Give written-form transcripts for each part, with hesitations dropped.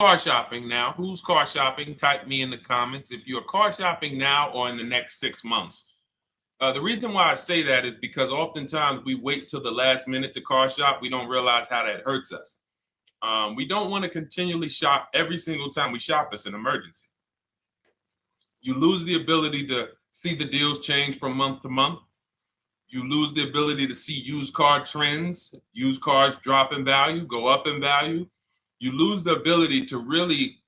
car shopping now? Who's car shopping? Type me in the comments if you're car shopping now or in the next 6 months. The reason why I say that is because oftentimes we wait till the last minute to car shop. We don't realize how that hurts us. We don't want to continually shop every single time we shop. It's an emergency. You lose the ability to see the deals change from month to month. You lose the ability to see used car trends, used cars drop in value, go up in value. You lose the ability to really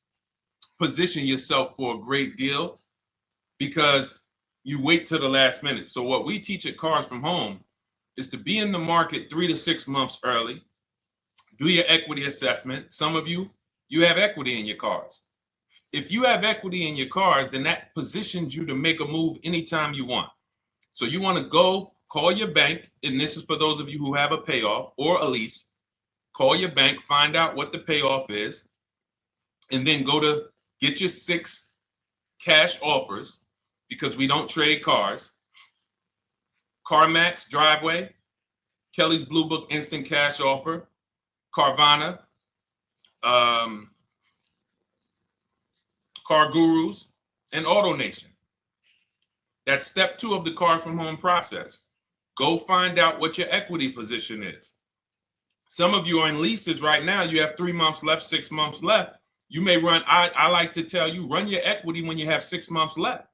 position yourself for a great deal because you wait till the last minute. So what we teach at Cars from Home is to be in the market 3 to 6 months early. Do your equity assessment. Some of you have equity in your cars. If you have equity in your cars, then that positions you to make a move anytime you want. So you want to go call your bank, and this is for those of you who have a payoff or a lease. Call your bank, find out what the payoff is, and then go to get your 6 cash offers, because we don't trade cars. CarMax Driveway, Kelly's Blue Book Instant Cash Offer, Carvana, Car Gurus, and AutoNation. That's step 2 of the Cars from Home process. Go find out what your equity position is. Some of you are in leases right now. You have 3 months left, 6 months left. You may run, I like to tell you, run your equity when you have 6 months left.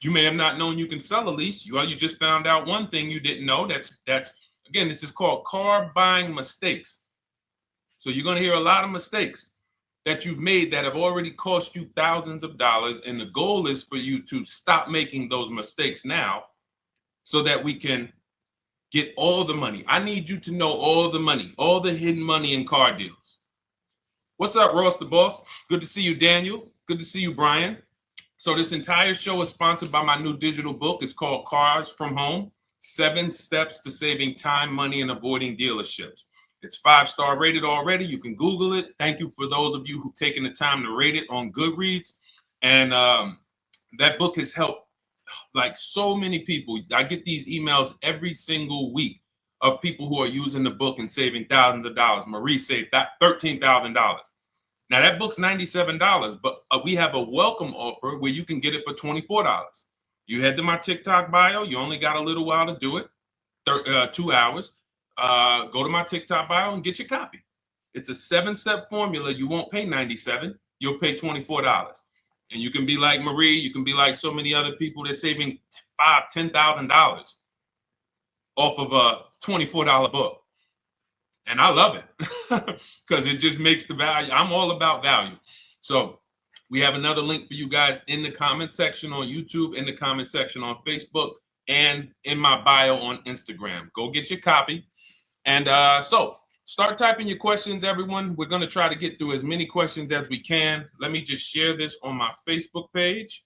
You may have not known you can sell a lease. You just found out one thing you didn't know. That's again, this is called car buying mistakes. So you're going to hear a lot of mistakes that you've made that have already cost you thousands of dollars. And the goal is for you to stop making those mistakes now so that we can get all the money. I need you to know all the money, all the hidden money in car deals. What's up, Ross the Boss? Good to see you, Daniel. Good to see you, Brian. So this entire show is sponsored by my new digital book. It's called Cars from Home, 7 Steps to Saving Time, Money, and Avoiding Dealerships. It's 5-star rated already. You can Google it. Thank you for those of you who've taken the time to rate it on Goodreads. And that book has helped like so many people. I get these emails every single week of people who are using the book and saving thousands of dollars. Marie saved $13,000. Now that book's $97, but we have a welcome offer where you can get it for $24. You head to my TikTok bio. You only got a little while to do it, 2 hours. Go to my TikTok bio and get your copy. It's a 7-step formula. You won't pay $97. You'll pay $24. And you can be like Marie. You can be like so many other people. They're saving $5,000, $10,000 off of a $24 book. And I love it because it just makes the value. I'm all about value. So we have another link for you guys in the comment section on YouTube, in the comment section on Facebook, and in my bio on Instagram. Go get your copy. And so start typing your questions, everyone. We're going to try to get through as many questions as we can. Let me just share this on my Facebook page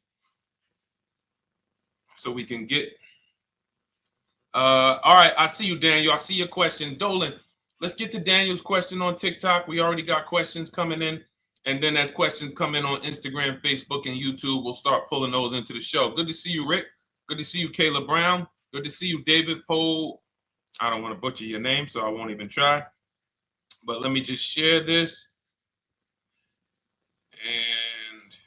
so we can get. All right. I see you, Daniel. I see your question. Dolan, let's get to Daniel's question on TikTok. We already got questions coming in. And then as questions come in on Instagram, Facebook, and YouTube, we'll start pulling those into the show. Good to see you, Rick. Good to see you, Kayla Brown. Good to see you, David Poe. I don't want to butcher your name, so I won't even try. But let me just share this. And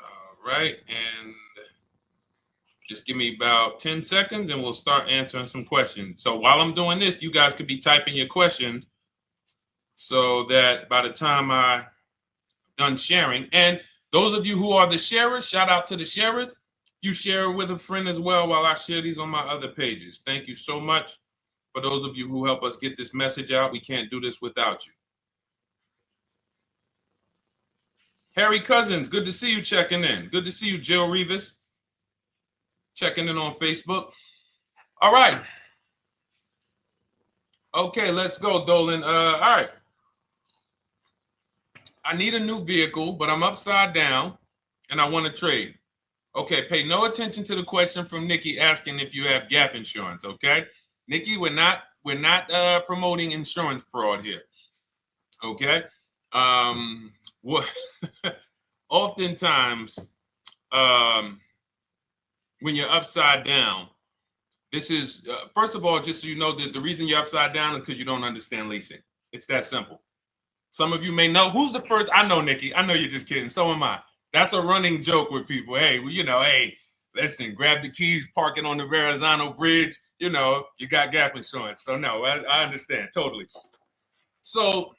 all right. And just give me about 10 seconds and we'll start answering some questions. So while I'm doing this, you guys could be typing your questions so that by the time I'm done sharing, and those of you who are the sharers, shout out to the sharers. You share it with a friend as well while I share these on my other pages. Thank you so much for those of you who help us get this message out. We can't do this without you. Harry Cousins, good to see you checking in. Good to see you, Jill Rivas, checking in on Facebook. All right. Okay, let's go, Dolan. All right. I need a new vehicle, but I'm upside down and I want to trade. Okay, pay no attention to the question from Nikki asking if you have gap insurance, okay? Nikki, we're not promoting insurance fraud here, okay? What oftentimes when you're upside down, This is, first of all, just so you know, that the reason you're upside down is because you don't understand leasing. It's that simple. Some of you may know who's the first. I know, Nikki. I know you're just kidding. So am I. That's a running joke with people. Hey, well, hey, listen, grab the keys, park it on the Verrazano Bridge. You got gap insurance. So no, I understand totally. So,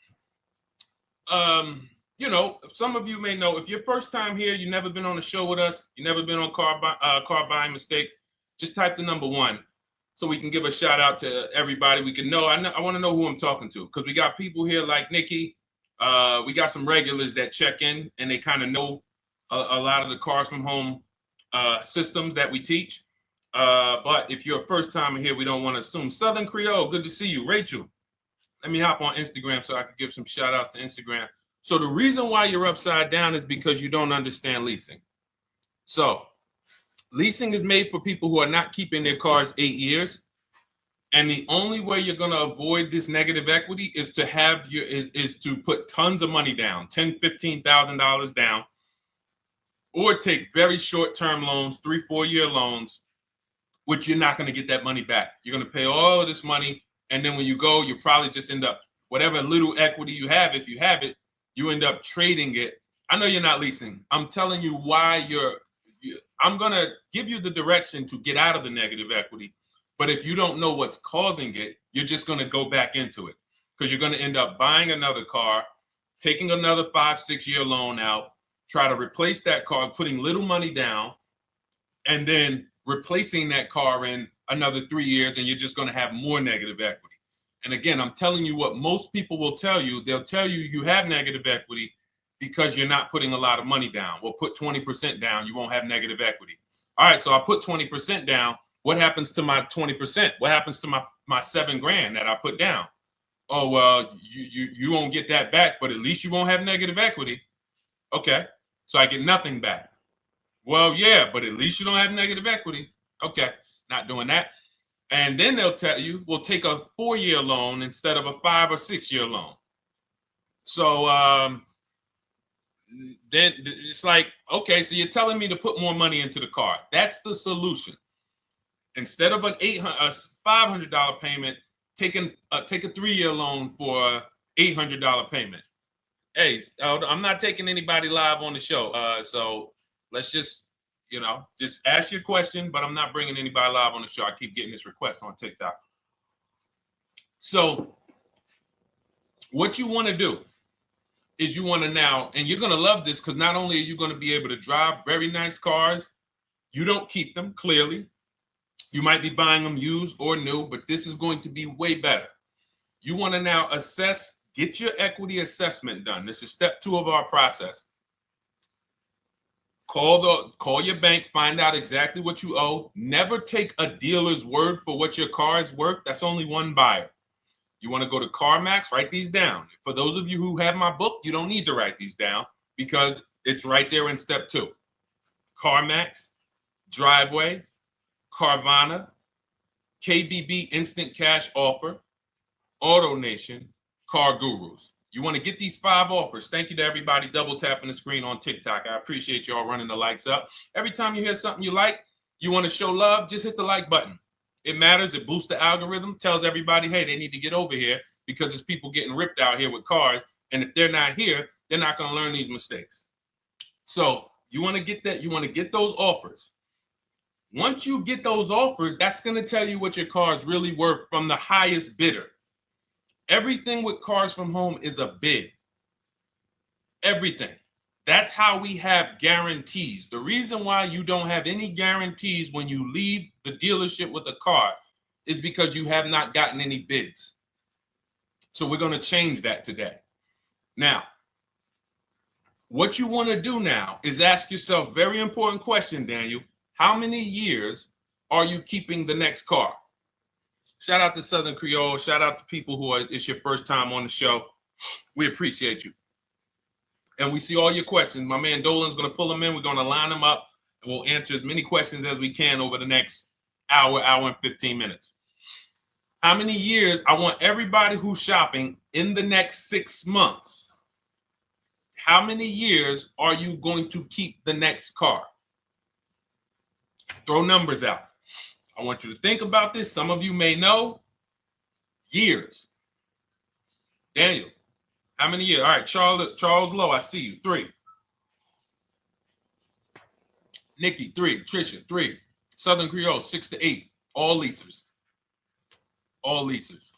some of you may know, if you're first time here, you've never been on a show with us, you've never been on car buying mistakes, just type the number 1 so we can give a shout out to everybody. We can know. I want to know who I'm talking to, because we got people here like Nikki. We got some regulars that check in and they kind of know a lot of the Cars from Home systems that we teach. But if you're a first timer here, we don't want to assume. Southern Creole, good to see you. Rachel, let me hop on Instagram so I can give some shout outs to Instagram. So the reason why you're upside down is because you don't understand leasing. So leasing is made for people who are not keeping their cars 8 years. And the only way you're going to avoid this negative equity is to is to put tons of money down, $10,000, $15,000 down, or take very short-term loans, 3-4 year loans, which you're not going to get that money back. You're going to pay all of this money, and then when you go, you probably just end up, whatever little equity you have, if you have it, you end up trading it. I know you're not leasing. I'm telling you why I'm going to give you the direction to get out of the negative equity. But if you don't know what's causing it, you're just going to go back into it, because you're going to end up buying another car, taking another 5-6 year loan out, try to replace that car, putting little money down, and then replacing that car in another 3 years, and you're just going to have more negative equity. And again, I'm telling you what most people will tell you. They'll tell you you have negative equity because you're not putting a lot of money down. Well, put 20% down, you won't have negative equity. All right, so I put 20% down. What happens to my 20%? What happens to my $7,000 that I put down? Oh, well, you won't get that back, but at least you won't have negative equity. Okay, so I get nothing back. Well, yeah, but at least you don't have negative equity. Okay, not doing that. And then they'll tell you, we'll take a 4-year loan instead of a 5 or 6 year loan. So then it's like, okay, so you're telling me to put more money into the car. That's the solution. Instead of a $500 payment, take a 3-year loan for a $800 payment. Hey, I'm not taking anybody live on the show. So let's just ask your question, but I'm not bringing anybody live on the show. I keep getting this request on TikTok. So what you want to do is you want to now, and you're going to love this, because not only are you going to be able to drive very nice cars, you don't keep them, clearly. You might be buying them used or new, but this is going to be way better. You want to now assess, get your equity assessment done. This is step 2 of our process. Call your bank, find out exactly what you owe. Never take a dealer's word for what your car is worth. That's only one buyer. You want to go to CarMax, write these down. For those of you who have my book, you don't need to write these down because it's right there in step 2. CarMax, Driveway, Carvana, KBB Instant Cash Offer, AutoNation, Car Gurus. You want to get these 5 offers. Thank you to everybody double tapping the screen on TikTok. I appreciate y'all running the likes up. Every time you hear something you like, you want to show love, just hit the like button. It matters. It boosts the algorithm, tells everybody, hey, they need to get over here because there's people getting ripped out here with cars. And if they're not here, they're not going to learn these mistakes. So you want to get that. You want to get those offers. Once you get those offers, that's going to tell you what your car is really worth from the highest bidder. Everything with Cars from Home is a bid. Everything. That's how we have guarantees. The reason why you don't have any guarantees when you leave the dealership with a car is because you have not gotten any bids. So we're going to change that today. Now, what you want to do now is ask yourself, very important question, Daniel. How many years are you keeping the next car? Shout out to Southern Creole. Shout out to people who it's your first time on the show. We appreciate you. And we see all your questions. My man Dolan's going to pull them in. We're going to line them up, and we'll answer as many questions as we can over the next hour and 15 minutes. How many years? I want everybody who's shopping in the next 6 months. How many years are you going to keep the next car? Throw numbers out. I want you to think about this. Some of you may know. Years. Daniel, how many years? All right, Charles Lowe, I see you. 3. Nikki, 3. Trisha, 3. Southern Creole, 6 to 8. All leasers. All leasers.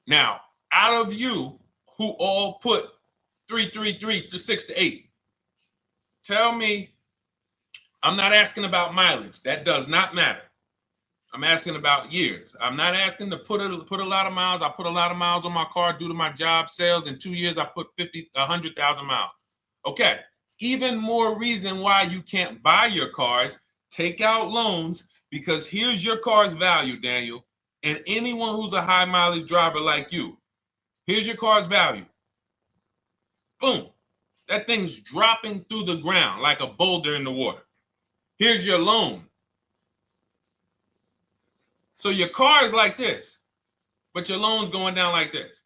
Now, out of you who all put 3 to 6 to 8, tell me, I'm not asking about mileage. That does not matter. I'm asking about years. I'm not asking to put a lot of miles. I put a lot of miles on my car due to my job sales. In 2 years, I put 100,000 miles. Okay. Even more reason why you can't buy your cars. Take out loans, because here's your car's value, Daniel. And anyone who's a high mileage driver like you, here's your car's value. Boom. That thing's dropping through the ground like a boulder in the water. Here's your loan. So your car is like this, but your loan's going down like this.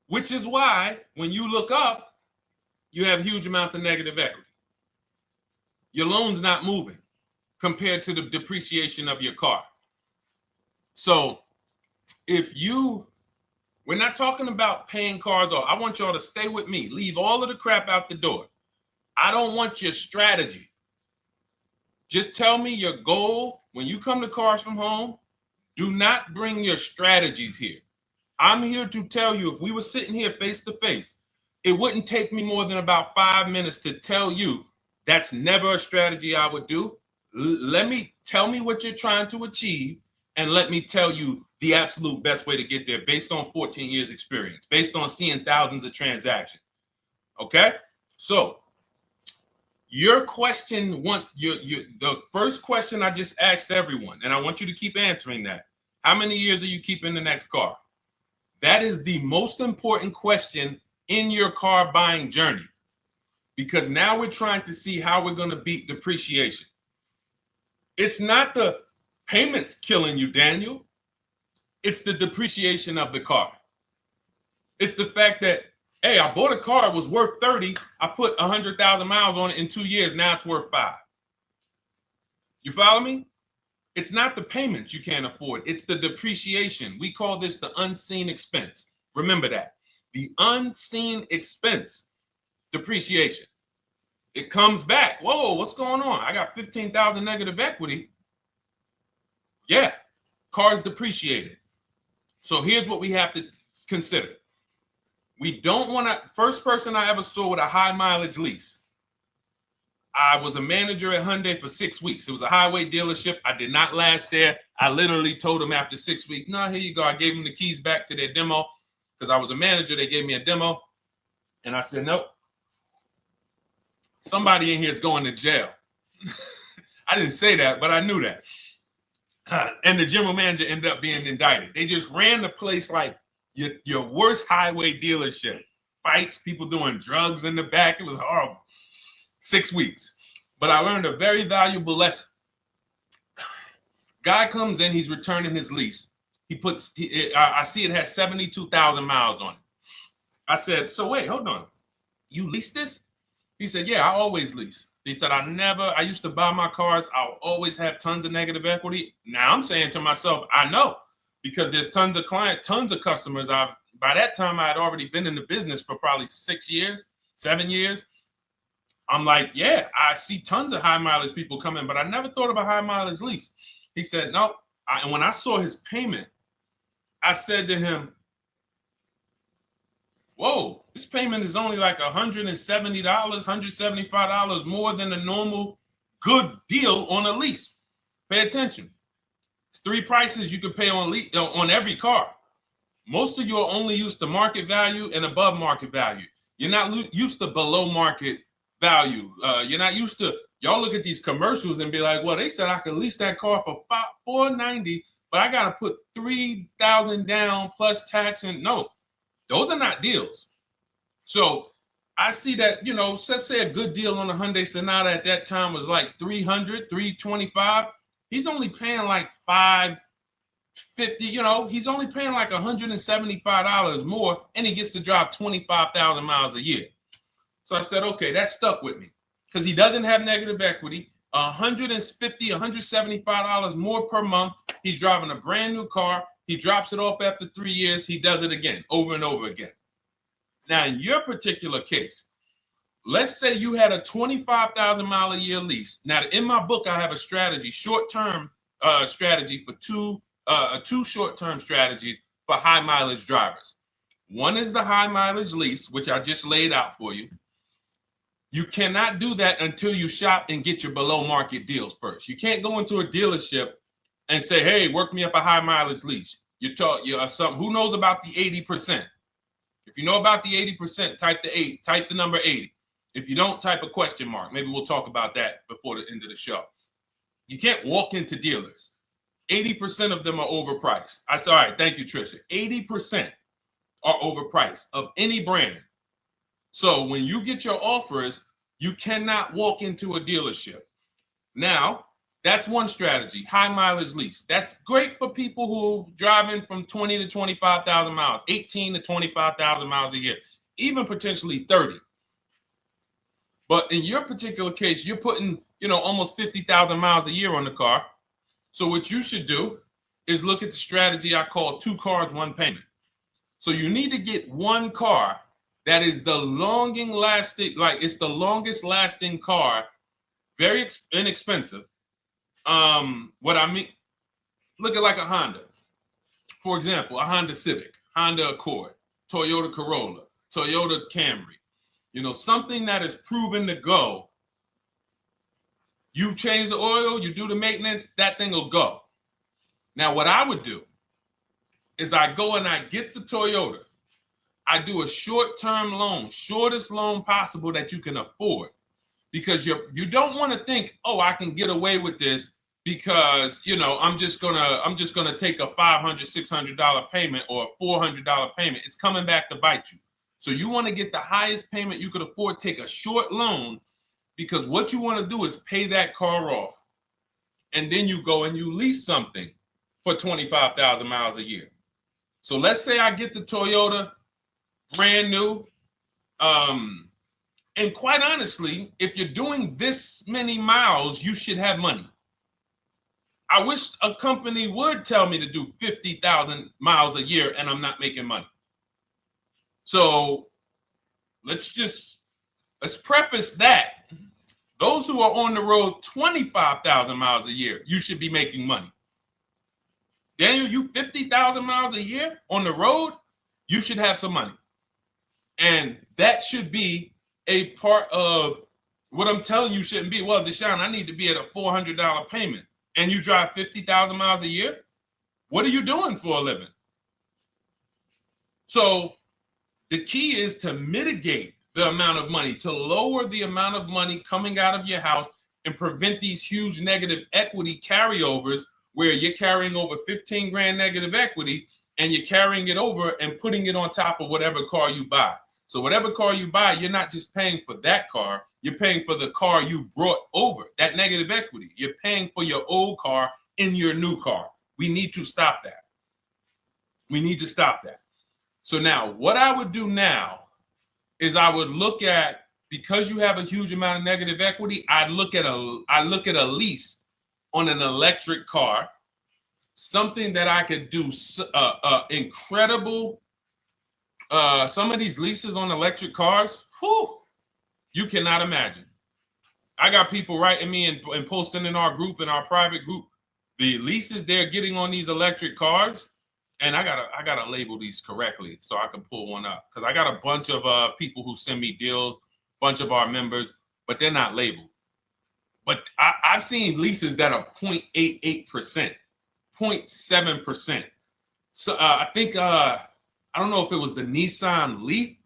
Which is why when you look up, you have huge amounts of negative equity. Your loan's not moving compared to the depreciation of your car. So we're not talking about paying cars off. I want y'all to stay with me. Leave all of the crap out the door. I don't want your strategy. Just tell me your goal. When you come to Cars from Home, do not bring your strategies here. I'm here to tell you, if we were sitting here face to face, it wouldn't take me more than about 5 minutes to tell you that's never a strategy I would do. Tell me what you're trying to achieve, and let me tell you the absolute best way to get there based on 14 years experience, based on seeing thousands of transactions. Okay? So your question, the first question I just asked everyone, and I want you to keep answering that. How many years are you keeping the next car? That is the most important question in your car buying journey, because now we're trying to see how we're going to beat depreciation. It's not the payments killing you, Daniel. It's the depreciation of the car. It's the fact that, hey, I bought a car, it was worth 30. I put 100,000 miles on it in 2 years. Now it's worth 5. You follow me? It's not the payments you can't afford. It's the depreciation. We call this the unseen expense. Remember that. The unseen expense, depreciation. It comes back. Whoa, what's going on? I got 15,000 negative equity. Yeah, car's depreciated. So here's what we have to consider. We don't want to, first person I ever saw with a high mileage lease. I was a manager at Hyundai for 6 weeks. It was a highway dealership. I did not last there. I literally told them after 6 weeks, no, here you go. I gave them the keys back to their demo because I was a manager. They gave me a demo. And I said, nope. Somebody in here is going to jail. I didn't say that, but I knew that. And the general manager ended up being indicted. They just ran the place like your worst highway dealership. Fights, people doing drugs in the back. It was horrible. 6 weeks. But I learned a very valuable lesson. Guy comes in, he's returning his lease. I see it has 72,000 miles on it. I said, so wait, hold on. You leased this? He said, yeah, I always lease. He said, I used to buy my cars. I'll always have tons of negative equity. Now I'm saying to myself, I know, because there's tons of clients, tons of customers. By that time, I had already been in the business for probably 6 years, 7 years. I'm like, yeah, I see tons of high mileage people come in, but I never thought of a high mileage lease. He said, no. And when I saw his payment, I said to him, whoa, this payment is only like $170, $175 more than a normal good deal on a lease. Pay attention. It's 3 prices you can pay on every car. Most of you are only used to market value and above market value. You're not used to below market value. You're not used to, y'all look at these commercials and be like, well, they said I could lease that car for $490, but I got to put $3,000 down plus tax. And no, those are not deals. So I see that, let's say a good deal on a Hyundai Sonata at that time was like $300, $325. He's only paying like $550, he's only paying like $175 more, and he gets to drive 25,000 miles a year. So I said, okay, that stuck with me because he doesn't have negative equity. $150, $175 more per month. He's driving a brand new car. He drops it off after 3 years. He does it again, over and over again. Now, in your particular case, let's say you had a 25,000 mile a year lease. Now, in my book, I have a strategy, short-term strategy for two short-term strategies for high mileage drivers. One is the high mileage lease, which I just laid out for you. You cannot do that until you shop and get your below market deals first. You can't go into a dealership and say, hey, work me up a high mileage lease. You're who knows about the 80%? If you know about the 80%, type the number 80. If you don't, type a question mark. Maybe we'll talk about that before the end of the show. You can't walk into dealers. 80% of them are overpriced. I said, all right, thank you, Trisha. 80% are overpriced of any brand. So when you get your offers, you cannot walk into a dealership. Now, that's one strategy, high mileage lease. That's great for people who are driving from 20 to 25,000 miles, 18 to 25,000 miles a year, even potentially 30. But in your particular case, you're putting, almost 50,000 miles a year on the car. So what you should do is look at the strategy I call 2 cars, 1 payment. So you need to get one car that is the longest lasting car, very inexpensive. What I mean, look at like a Honda. For example, a Honda Civic, Honda Accord, Toyota Corolla, Toyota Camry. Something that is proven to go. You change the oil, you do the maintenance, that thing will go. Now, what I would do is I go and I get the Toyota. I do a short-term loan, shortest loan possible that you can afford, because you don't want to think, oh, I can get away with this because I'm just gonna take a $500, $600 payment or a $400 payment. It's coming back to bite you. So you want to get the highest payment you could afford, take a short loan, because what you want to do is pay that car off, and then you go and you lease something for 25,000 miles a year. So let's say I get the Toyota brand new. And quite honestly, if you're doing this many miles, you should have money. I wish a company would tell me to do 50,000 miles a year and I'm not making money. So let's preface that. Those who are on the road 25,000 miles a year, you should be making money. Daniel, you 50,000 miles a year on the road, you should have some money. And that should be a part of what I'm telling you shouldn't be. Well, Deshone, I need to be at a $400 payment. And you drive 50,000 miles a year? What are you doing for a living? So the key is to mitigate the amount of money, to lower the amount of money coming out of your house and prevent these huge negative equity carryovers where you're carrying over 15 grand negative equity and you're carrying it over and putting it on top of whatever car you buy. So whatever car you buy, you're not just paying for that car, you're paying for the car you brought over, that negative equity. You're paying for your old car in your new car. We need to stop that. We need to stop that. So now, what I would do now is I would look at, because you have a huge amount of negative equity, I look at a lease on an electric car, something that I could do incredible. Some of these leases on electric cars, you cannot imagine. I got people writing me and posting in our group, in our private group, the leases they're getting on these electric cars. And I gotta label these correctly so I can pull one up, because I got a bunch of people who send me deals, bunch of our members, but they're not labeled. But I've seen leases that are 0.88%, 0.7%. So I think I don't know if it was the Nissan Leaf.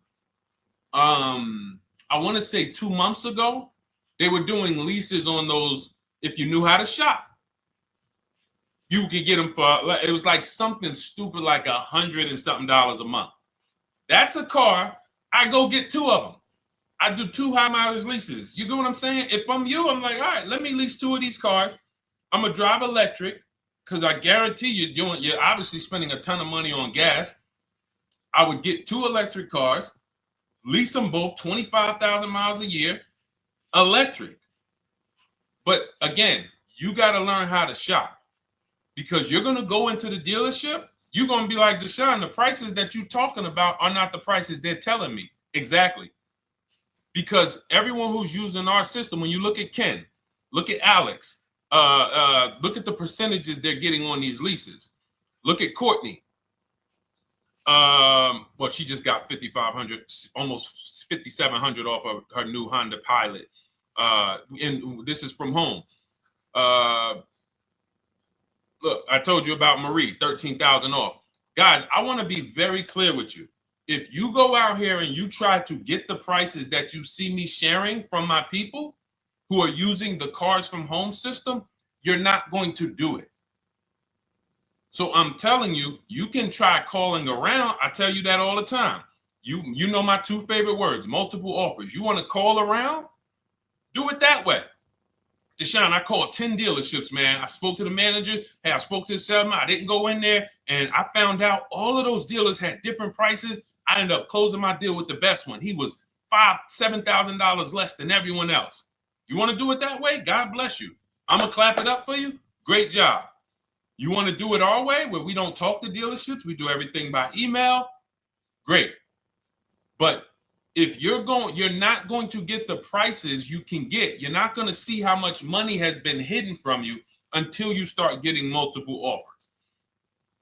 I want to say 2 months ago, they were doing leases on those. If you knew how to shop, you could get them for, it was like something stupid like $100 and something a month. That's a car. I go get 2 of them. I do 2 high mileage leases. You get what I'm saying? If I'm you, I'm like, all right, let me lease 2 of these cars. I'm gonna drive electric, because I guarantee you're obviously spending a ton of money on gas. I would get 2 electric cars, lease them both 25,000 miles a year, electric. But again, you got to learn how to shop, because you're going to go into the dealership. You're going to be like, Deshone, the prices that you're talking about are not the prices they're telling me. Exactly. Because everyone who's using our system, when you look at Ken, look at Alex, look at the percentages they're getting on these leases. Look at Courtney. Well, she just got 5,500, almost 5,700 off of her new Honda Pilot. And this is from home. Look, I told you about Marie, 13,000 off. Guys, I want to be very clear with you. If you go out here and you try to get the prices that you see me sharing from my people who are using the Cars from Home system, you're not going to do it. So I'm telling you, you can try calling around. I tell you that all the time. You know my two favorite words, multiple offers. You want to call around? Do it that way. Deshone, I called 10 dealerships, man. I spoke to the manager. Hey, I spoke to the salesman. I didn't go in there, and I found out all of those dealers had different prices. I ended up closing my deal with the best one. He was $7,000 less than everyone else. You want to do it that way? God bless you. I'm going to clap it up for you. Great job. You want to do it our way, where we don't talk to dealerships, we do everything by email? Great. But if you're not going to get the prices you can get. You're not going to see how much money has been hidden from you until you start getting multiple offers.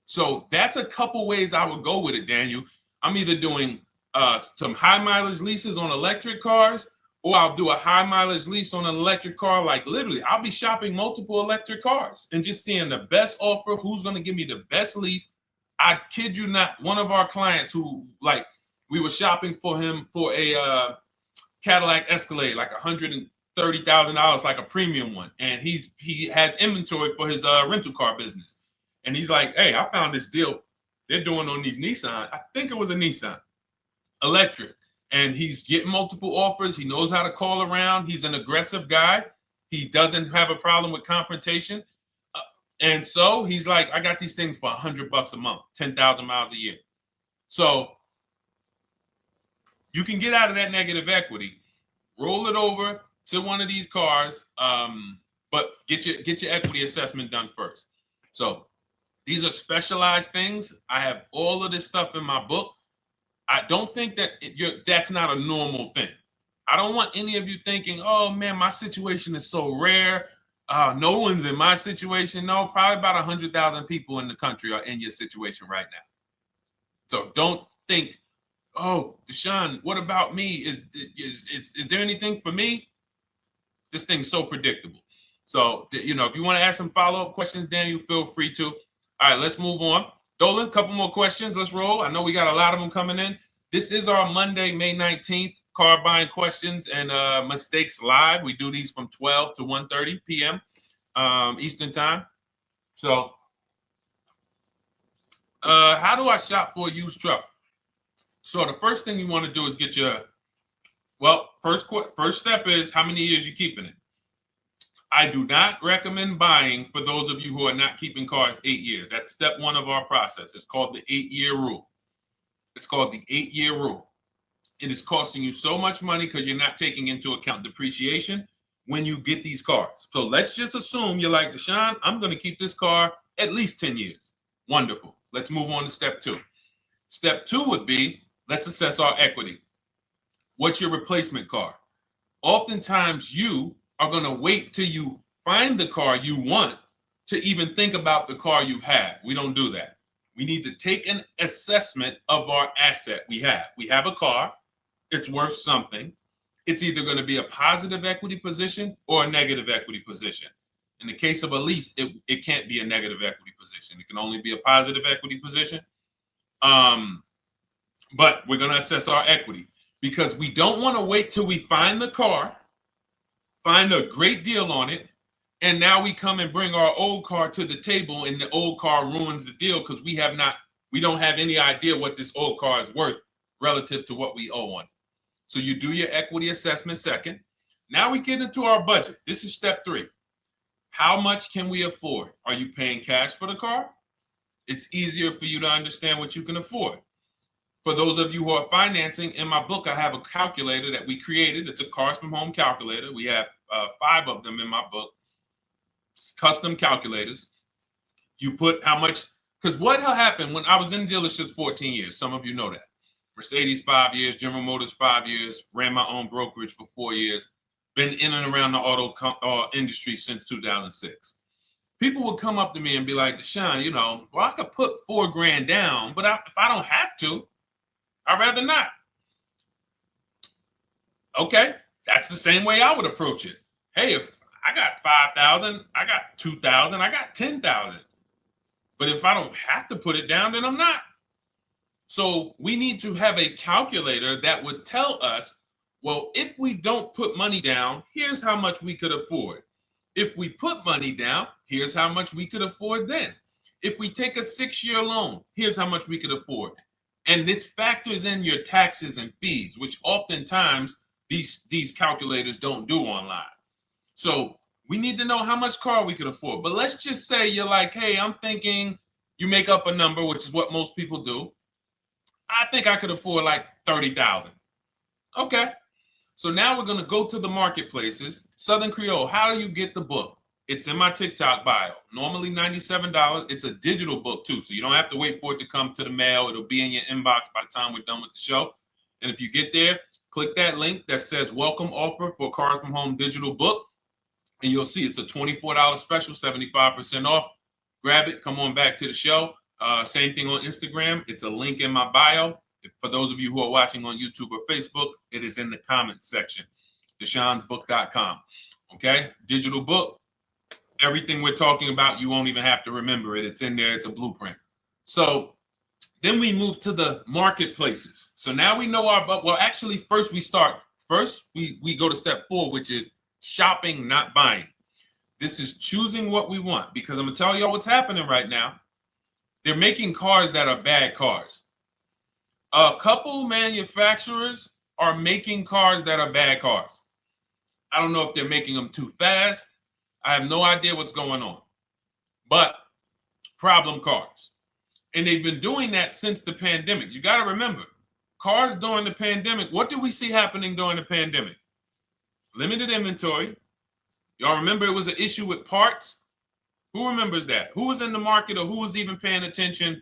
So that's a couple ways I would go with it, Daniel. I'm either doing some high mileage leases on electric cars, or I'll do a high mileage lease on an electric car. Like literally, I'll be shopping multiple electric cars and just seeing the best offer, who's going to give me the best lease. I kid you not, one of our clients who, like, we were shopping for him for a Cadillac Escalade, like $130,000, like a premium one. And he has inventory for his rental car business. And he's like, hey, I found this deal they're doing on these Nissan. I think it was a Nissan electric. And he's getting multiple offers. He knows how to call around. He's an aggressive guy. He doesn't have a problem with confrontation. And so he's like, I got these things for $100 a month, 10,000 miles a year. So you can get out of that negative equity, roll it over to one of these cars, but get your equity assessment done first. So these are specialized things. I have all of this stuff in my book. I don't think that that's not a normal thing. I don't want any of you thinking, oh man, my situation is so rare. No one's in my situation. No, probably about 100,000 people in the country are in your situation right now. So don't think, oh, Deshone, what about me? Is there anything for me? This thing's so predictable. So, if you want to ask some follow-up questions, Daniel, feel free to. All right, let's move on. Dolan, a couple more questions. Let's roll. I know we got a lot of them coming in. This is our Monday, May 19th, car buying questions and mistakes live. We do these from 12 to 1:30 p.m. Eastern time. So, how do I shop for a used truck? So the first thing you want to do is get your, first step is how many years you keeping it. I do not recommend buying for those of you who are not keeping cars 8 years. That's step one of our process. It's called the 8-year rule. It's called the 8-year rule. It is costing you so much money because you're not taking into account depreciation when you get these cars. So let's just assume you're like, Deshone, I'm going to keep this car at least 10 years. Wonderful. Let's move on to step two. Step two would be, let's assess our equity. What's your replacement car? Oftentimes you are going to wait till you find the car you want to even think about the car you have. We don't do that. We need to take an assessment of our asset we have. We have a car. It's worth something. It's either going to be a positive equity position or a negative equity position. In the case of a lease, it can't be a negative equity position. It can only be a positive equity position. But we're going to assess our equity because we don't want to wait till we find the car, find a great deal on it, and now we come and bring our old car to the table and the old car ruins the deal because we don't have any idea what this old car is worth relative to what we owe on it. So you do your equity assessment second. Now we get into our budget. This is step three. How much can we afford? Are you paying cash for the car? It's easier for you to understand what you can afford. For those of you who are financing, in my book, I have a calculator that we created. It's a Cars from Home calculator. We have 5 of them in my book, custom calculators. You put how much, because what happened when I was in dealerships 14 years, some of you know that. Mercedes 5 years, General Motors 5 years, ran my own brokerage for 4 years, been in and around the auto industry since 2006. People would come up to me and be like, Deshone, you know, well, I could put $4,000 down, but if I don't have to, I'd rather not. Okay, that's the same way I would approach it. Hey, if I got 5,000, I got 2,000, I got 10,000. But if I don't have to put it down, then I'm not. So we need to have a calculator that would tell us, well, if we don't put money down, here's how much we could afford. If we put money down, here's how much we could afford then. If we take a 6-year loan, here's how much we could afford. And this factors in your taxes and fees, which oftentimes these calculators don't do online. So we need to know how much car we could afford. But let's just say you're like, hey, I'm thinking, you make up a number, which is what most people do. I think I could afford like 30,000. Okay. So now we're going to go to the marketplaces. Southern Creole, how do you get the book? It's in my TikTok bio. Normally $97. It's a digital book too, so you don't have to wait for it to come to the mail. It'll be in your inbox by the time we're done with the show. And if you get there, click that link that says welcome offer for Cars from Home digital book. And you'll see it's a $24 special, 75% off. Grab it. Come on back to the show. Same thing on Instagram. It's a link in my bio. For those of you who are watching on YouTube or Facebook, it is in the comments section. DeshonesBook.com. Okay? Digital book. Everything we're talking about, you won't even have to remember it. It's in there. It's a blueprint. So then we move to the marketplaces. So now we know well, actually, first we go to step 4, which is shopping, not buying. This is choosing what we want, because I'm going to tell y'all what's happening right now. They're making cars that are bad cars. A couple manufacturers are making cars that are bad cars. I don't know if they're making them too fast. I have no idea what's going on. But problem cars. And they've been doing that since the pandemic. You got to remember, cars during the pandemic, what did we see happening during the pandemic? Limited inventory. Y'all remember it was an issue with parts? Who remembers that? Who was in the market or who was even paying attention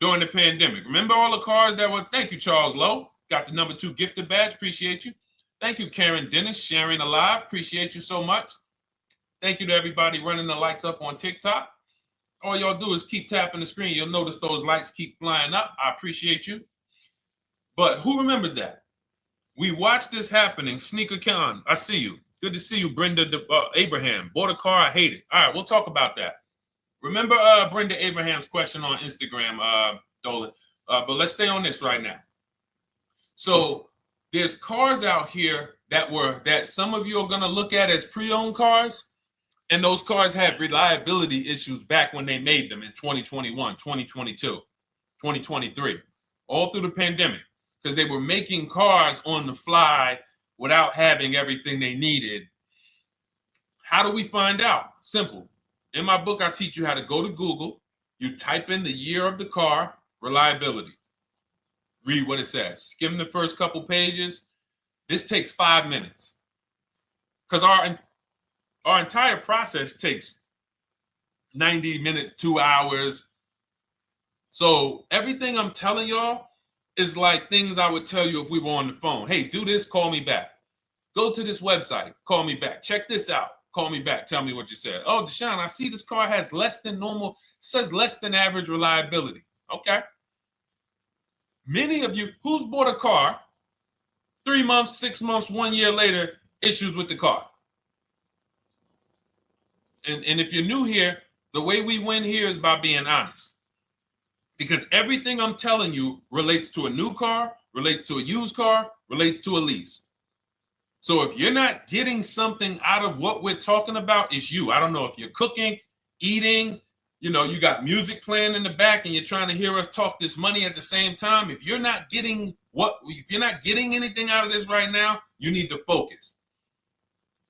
during the pandemic? Remember all the cars that were, thank you, Charles Lowe. Got the number 2 gifted badge, appreciate you. Thank you, Karen Dennis, sharing alive, appreciate you so much. Thank you to everybody running the lights up on TikTok. All y'all do is keep tapping the screen. You'll notice those lights keep flying up. I appreciate you. But who remembers that? We watched this happening. Sneaker Con, I see you. Good to see you, Brenda Abraham. Bought a car, I hate it. All right, we'll talk about that. Remember Brenda Abraham's question on Instagram, Dolan. But let's stay on this right now. So there's cars out here that some of you are going to look at as pre-owned cars. And those cars had reliability issues back when they made them in 2021, 2022, 2023, all through the pandemic, because they were making cars on the fly without having everything they needed. How do we find out? Simple. In my book, I teach you how to go to Google. You type in the year of the car, reliability. Read what it says. Skim the first couple pages. This takes 5 minutes. Because our entire process takes 90 minutes, 2 hours. So everything I'm telling y'all is like things I would tell you if we were on the phone. Hey, do this, call me back. Go to this website, call me back. Check this out, call me back. Tell me what you said. Oh, Deshone, I see this car has less than normal, says less than average reliability. Okay. Many of you, who's bought a car 3 months, 6 months, 1 year later, issues with the car? And if you're new here, the way we win here is by being honest. Because everything I'm telling you relates to a new car, relates to a used car, relates to a lease. So if you're not getting something out of what we're talking about, it's you. I don't know if you're cooking, eating, you know, you got music playing in the back and you're trying to hear us talk this money at the same time. If you're not getting anything out of this right now, you need to focus.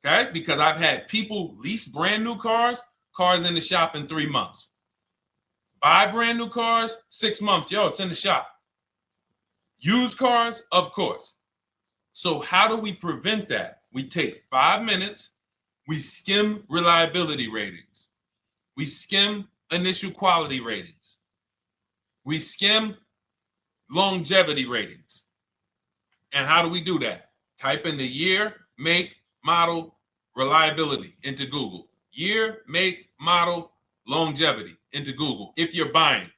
Okay? Because I've had people lease brand new cars in the shop in 3 months. Buy brand new cars, 6 months. Yo, it's in the shop. Used cars, of course. So how do we prevent that? We take 5 minutes We skim reliability ratings. We skim initial quality ratings. We skim longevity ratings. And how do we do that? Type in the year, make, model, reliability into Google. Year, make, model, longevity into Google. If you're buying.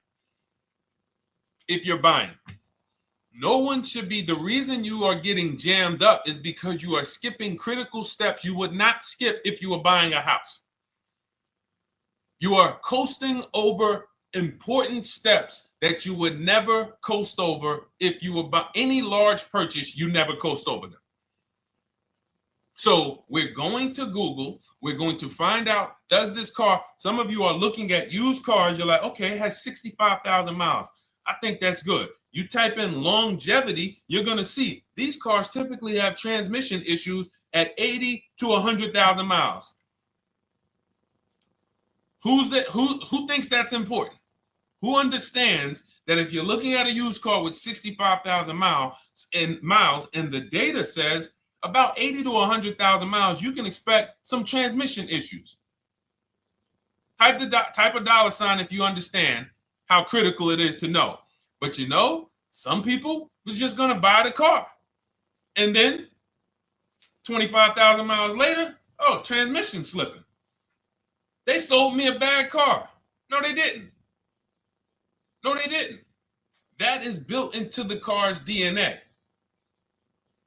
No one should be, the reason you are getting jammed up is because you are skipping critical steps you would not skip if you were buying a house. You are coasting over important steps that you would never coast over if you were buying any large purchase. You never coast over them. So we're going to Google. We're going to find out, does this car, some of you are looking at used cars. You're like, okay, it has 65,000 miles. I think that's good. You type in longevity, you're going to see these cars typically have transmission issues at 80 to 100,000 miles. Who thinks that's important? Who understands that if you're looking at a used car with 65,000 miles and the data says about 80 to 100,000 miles, you can expect some transmission issues. Type a dollar sign if you understand how critical it is to know. But you know, some people was just going to buy the car. And then 25,000 miles later, oh, transmission slipping. They sold me a bad car. No, they didn't. That is built into the car's DNA.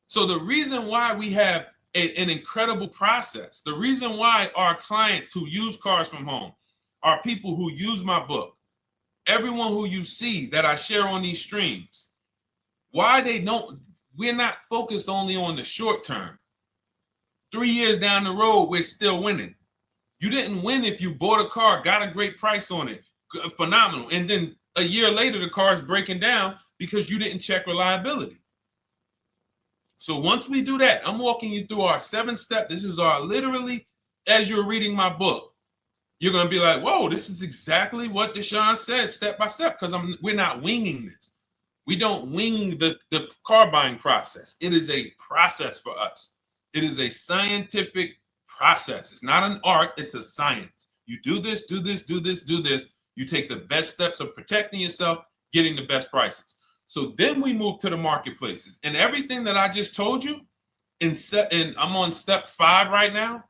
So the reason why we have an incredible process, the reason why our clients who use cars from home, are people who use my book, everyone who you see that I share on these streams, we're not focused only on the short term. 3 years down the road, we're still winning. You didn't win if you bought a car, got a great price on it, phenomenal. And then a year later, the car is breaking down because you didn't check reliability. So once we do that, I'm walking you through our 7-step. This is our literally, as you're reading my book, you're going to be like, whoa, this is exactly what Deshone said, step by step, because we're not winging this. We don't wing the car buying process. It is a process for us. It is a scientific process. It's not an art, it's a science. You do this, do this, do this, do this. You take the best steps of protecting yourself, getting the best prices. So then we move to the marketplaces. And everything that I just told you, and I'm on step 5 right now,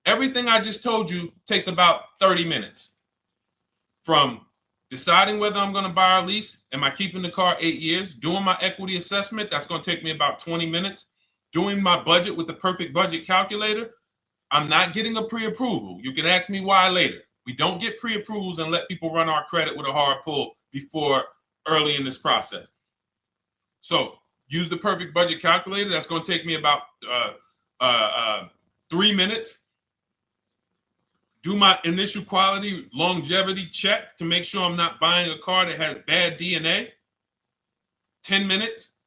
everything I just told you takes about 30 minutes. From deciding whether I'm going to buy or lease, am I keeping the car 8 years, doing my equity assessment, that's going to take me about 20 minutes, doing my budget with the perfect budget calculator. I'm not getting a pre-approval. You can ask me why later. We don't get pre-approvals and let people run our credit with a hard pull before early in this process. So use the perfect budget calculator. That's going to take me about 3 minutes. Do my initial quality longevity check to make sure I'm not buying a car that has bad DNA. 10 minutes.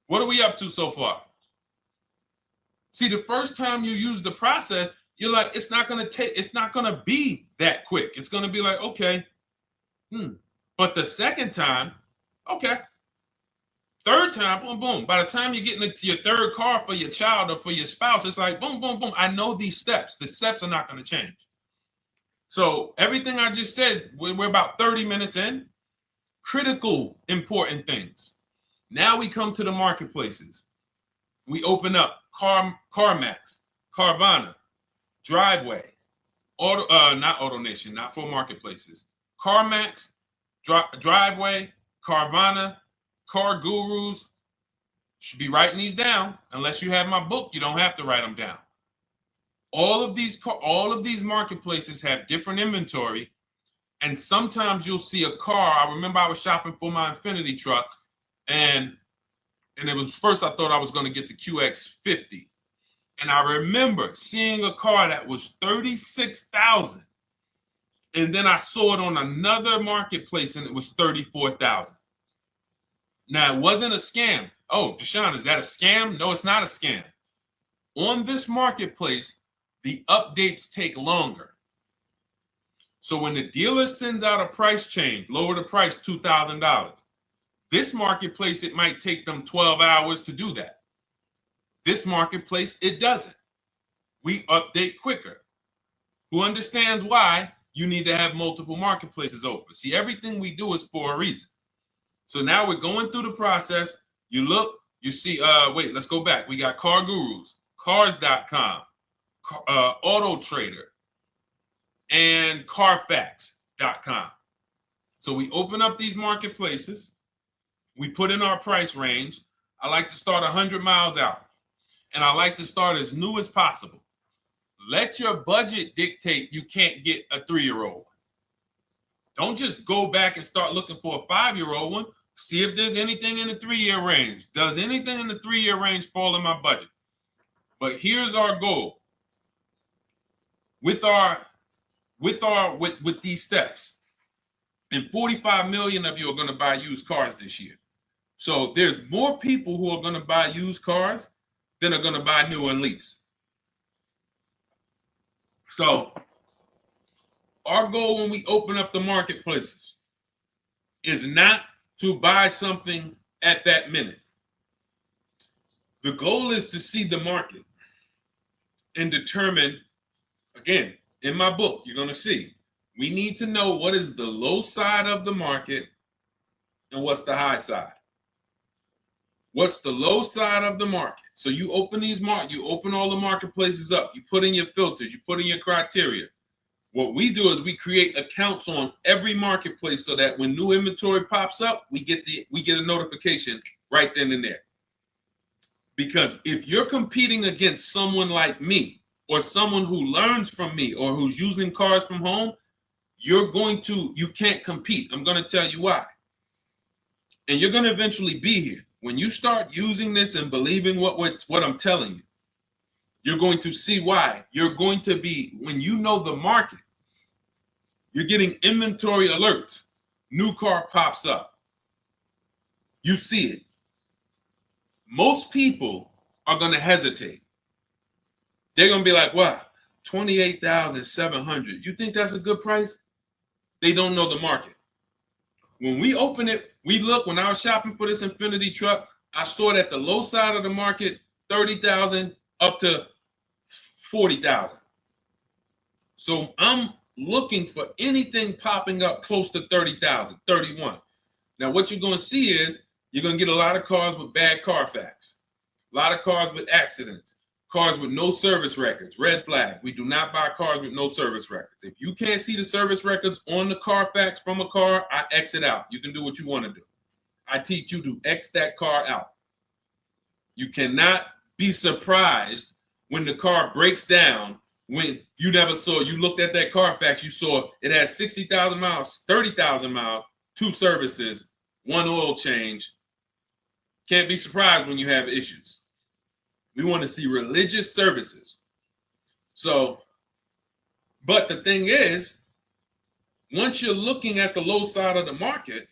What are we up to so far? See, the first time you use the process, you're like, it's not going to be that quick. It's going to be like, okay. But the second time, okay. Third time, boom, boom. By the time you get into your third car for your child or for your spouse, it's like, boom, boom, boom. I know these steps. The steps are not going to change. So everything I just said, we're about 30 minutes in. Critical, important things. Now we come to the marketplaces. We open up CarMax, Carvana, Driveway, not AutoNation, not for marketplaces. CarMax, Driveway, Carvana, Car Gurus. Should be writing these down. Unless you have my book, you don't have to write them down. All of these marketplaces have different inventory, and sometimes you'll see a car. I remember I was shopping for my Infinity truck, and it was first I thought I was going to get the QX50, and I remember seeing a car that was $36,000, and then I saw it on another marketplace, and it was $34,000. Now it wasn't a scam. Oh, Deshone, is that a scam? No, it's not a scam. On this marketplace, the updates take longer. So when the dealer sends out a price change, lower the price $2,000. This marketplace, it might take them 12 hours to do that. This marketplace, it doesn't. we update quicker. Who understands why you need to have multiple marketplaces open? See, everything we do is for a reason. So now we're going through the process. You look, you see, wait, let's go back. We got Car Gurus, Cars.com, Auto Trader, and Carfax.com. So we open up these marketplaces. We put in our price range. I like to start 100 miles out, and I like to start as new as possible. Let your budget dictate you can't get a 3-year-old. Don't just go back and start looking for a 5-year-old one. See if there's anything in the 3-year range. Does anything in the 3-year range fall in my budget? But here's our goal. With these steps, and 45 million of you are going to buy used cars this year. So there's more people who are going to buy used cars than are going to buy new and lease. So our goal when we open up the marketplaces is not to buy something at that minute. The goal is to see the market and determine, again, in my book, you're going to see, we need to know what is the low side of the market and what's the high side. What's the low side of the market? So you open you open all the marketplaces up. You put in your filters. You put in your criteria. What we do is we create accounts on every marketplace so that when new inventory pops up, we get a notification right then and there. Because if you're competing against someone like me or someone who learns from me or who's using cars from home, you can't compete. I'm going to tell you why. And you're going to eventually be here. When you start using this and believing what I'm telling you, you're going to see why. You're going to be, when you know the market, you're getting inventory alerts. New car pops up. You see it. Most people are going to hesitate. They're going to be like, wow, $28,700. You think that's a good price? They don't know the market. When we open it, we look, when I was shopping for this Infiniti truck, I saw it at the low side of the market, $30,000 up to $40,000. So I'm looking for anything popping up close to $30,000, $31,000. Now what you're going to see is you're going to get a lot of cars with bad Carfax, a lot of cars with accidents, cars with no service records, red flag. We do not buy cars with no service records. If you can't see the service records on the Carfax from a car, I X it out. You can do what you want to do. I teach you to X that car out. You cannot be surprised when the car breaks down when you looked at that Carfax, you saw it has 60,000 miles, 30,000 miles, 2 services, 1 oil change. Can't be surprised when you have issues. We want to see religious services. So, but the thing is, once you're looking at the low side of the market,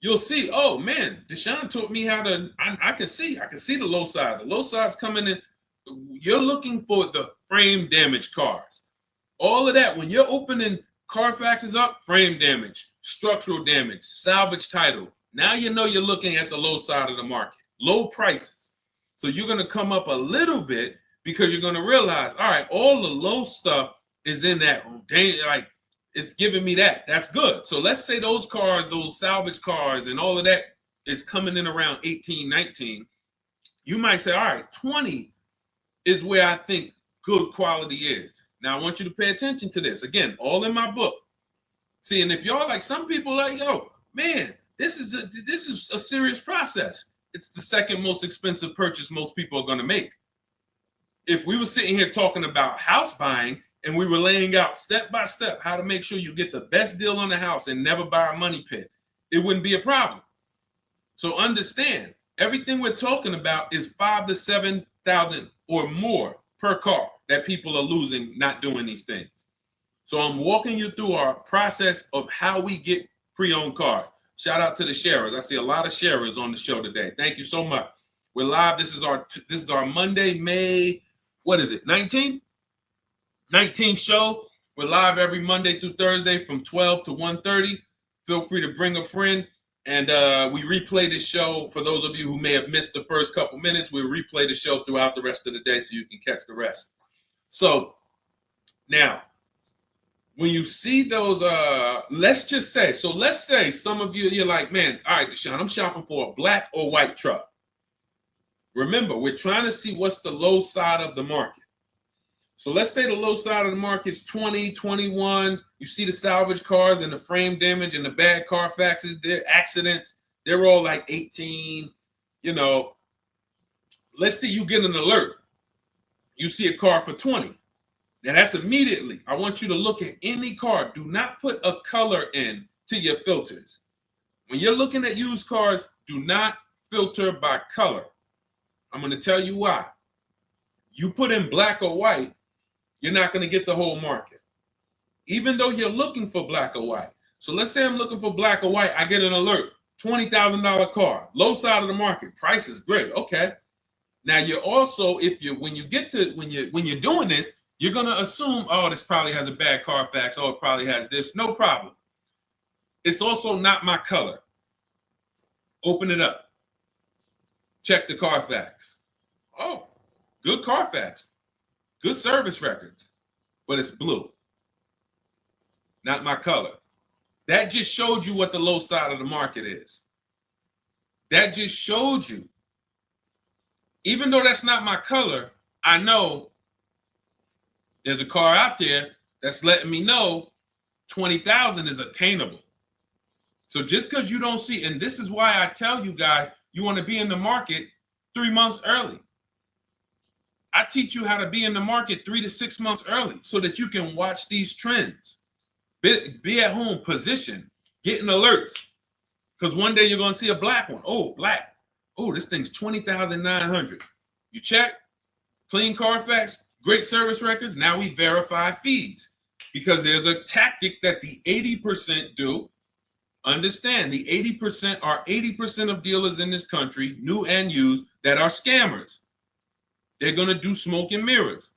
you'll see, oh man, Deshone taught me how to, I can see the low side. The low side's coming in. You're looking for the frame damage cars. All of that, when you're opening Carfaxes up, frame damage, structural damage, salvage title. Now you know you're looking at the low side of the market, low prices. So you're going to come up a little bit because you're going to realize, all right, all the low stuff is in that, like, it's giving me that. That's good. So let's say those cars, those salvage cars and all of that is coming in around 18, 19. You might say, all right, 20 is where I think good quality is. Now I want you to pay attention to this. Again, all in my book. See, and if y'all like, some people like, yo, man, this is a serious process. It's the second most expensive purchase most people are going to make. If we were sitting here talking about house buying and we were laying out step by step how to make sure you get the best deal on the house and never buy a money pit, it wouldn't be a problem. So understand, everything we're talking about is $5,000 to $7,000 or more per car that people are losing not doing these things. So I'm walking you through our process of how we get pre-owned cars. Shout out to the sharers. I see a lot of sharers on the show today. Thank you so much. We're live. This is our Monday, May, what is it, 19th? 19th show. We're live every Monday through Thursday from 12 to 1:30. Feel free to bring a friend. And we replay the show. For those of you who may have missed the first couple minutes, we'll replay the show throughout the rest of the day so you can catch the rest. So now, when you see those, let's say some of you, you're like, man, all right, Deshone, I'm shopping for a black or white truck. Remember, we're trying to see what's the low side of the market. So let's say the low side of the market is 20, 21. You see the salvage cars and the frame damage and the bad Carfaxes, their accidents, they're all like 18. Let's say you get an alert. You see a car for 20. Now that's immediately. I want you to look at any car. Do not put a color in to your filters. When you're looking at used cars, do not filter by color. I'm going to tell you why. You put in black or white, you're not going to get the whole market. Even though you're looking for black or white. So let's say I'm looking for black or white. I get an alert. $20,000 car. Low side of the market. Price is great. Okay. Now you're also, when you're doing this, you're gonna assume, oh, this probably has a bad Carfax. Oh, it probably has this. No problem. It's also not my color. Open it up. Check the Carfax. Oh, good Carfax. Good service records. But it's blue. Not my color. That just showed you what the low side of the market is. That just showed you. Even though that's not my color, I know there's a car out there that's letting me know 20,000 is attainable. So just because you don't see, and this is why I tell you guys, you want to be in the market 3 months early. I teach you how to be in the market 3 to 6 months early so that you can watch these trends. Be at home, position, getting alerts. Because one day you're going to see a black one. Oh, black. Oh, this thing's 20,900. You check, clean Carfax, great service records. Now we verify fees because there's a tactic that the 80% do. Understand, the 80% are 80% of dealers in this country, new and used, that are scammers. They're going to do smoke and mirrors.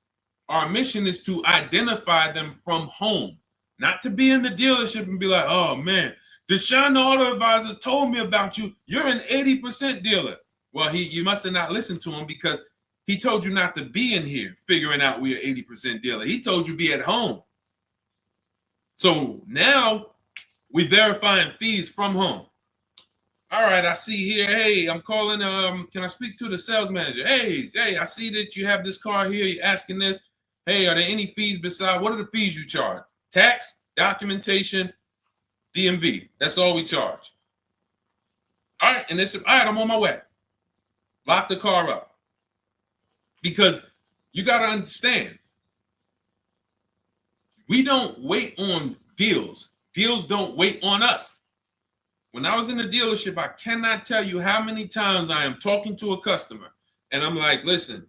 Our mission is to identify them from home, not to be in the dealership and be like, oh man, Deshone the Auto Advisor told me about you. You're an 80% dealer. Well, you must have not listened to him because he told you not to be in here figuring out we're 80% dealer. He told you be at home. So now we verifying fees from home. All right, I see here, hey, I'm calling, can I speak to the sales manager? Hey, I see that you have this car here. You're asking this. Hey, are there any fees besides, what are the fees you charge? Tax, documentation, DMV. That's all we charge. All right, and all right, I'm on my way. Lock the car up. Because you got to understand, we don't wait on deals. Deals don't wait on us. When I was in the dealership, I cannot tell you how many times I am talking to a customer and I'm like, listen,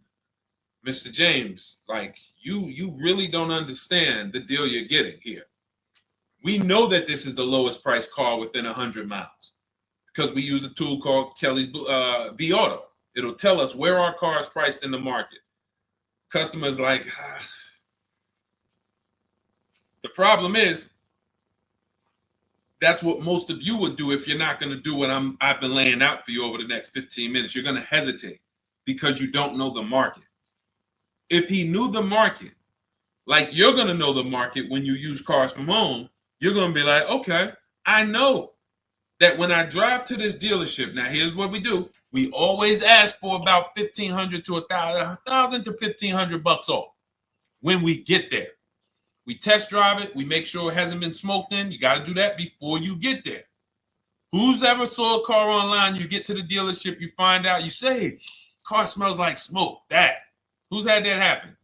Mr. James, like you really don't understand the deal you're getting here. We know that this is the lowest price car within 100 miles because we use a tool called Kelly's V Auto. It'll tell us where our car is priced in the market. Customers like, The problem is, that's what most of you would do if you're not going to do what I've been laying out for you over the next 15 minutes. You're going to hesitate because you don't know the market. If he knew the market, like you're going to know the market when you use cars from home, you're going to be like, okay, I know that when I drive to this dealership, now here's what we do. We always ask for about $1,500 to $1,000 to $1,500 off when we get there. We test drive it. We make sure it hasn't been smoked in. You got to do that before you get there. Who's ever saw a car online? You get to the dealership, you find out, you say, car smells like smoke. That. Who's had that happen?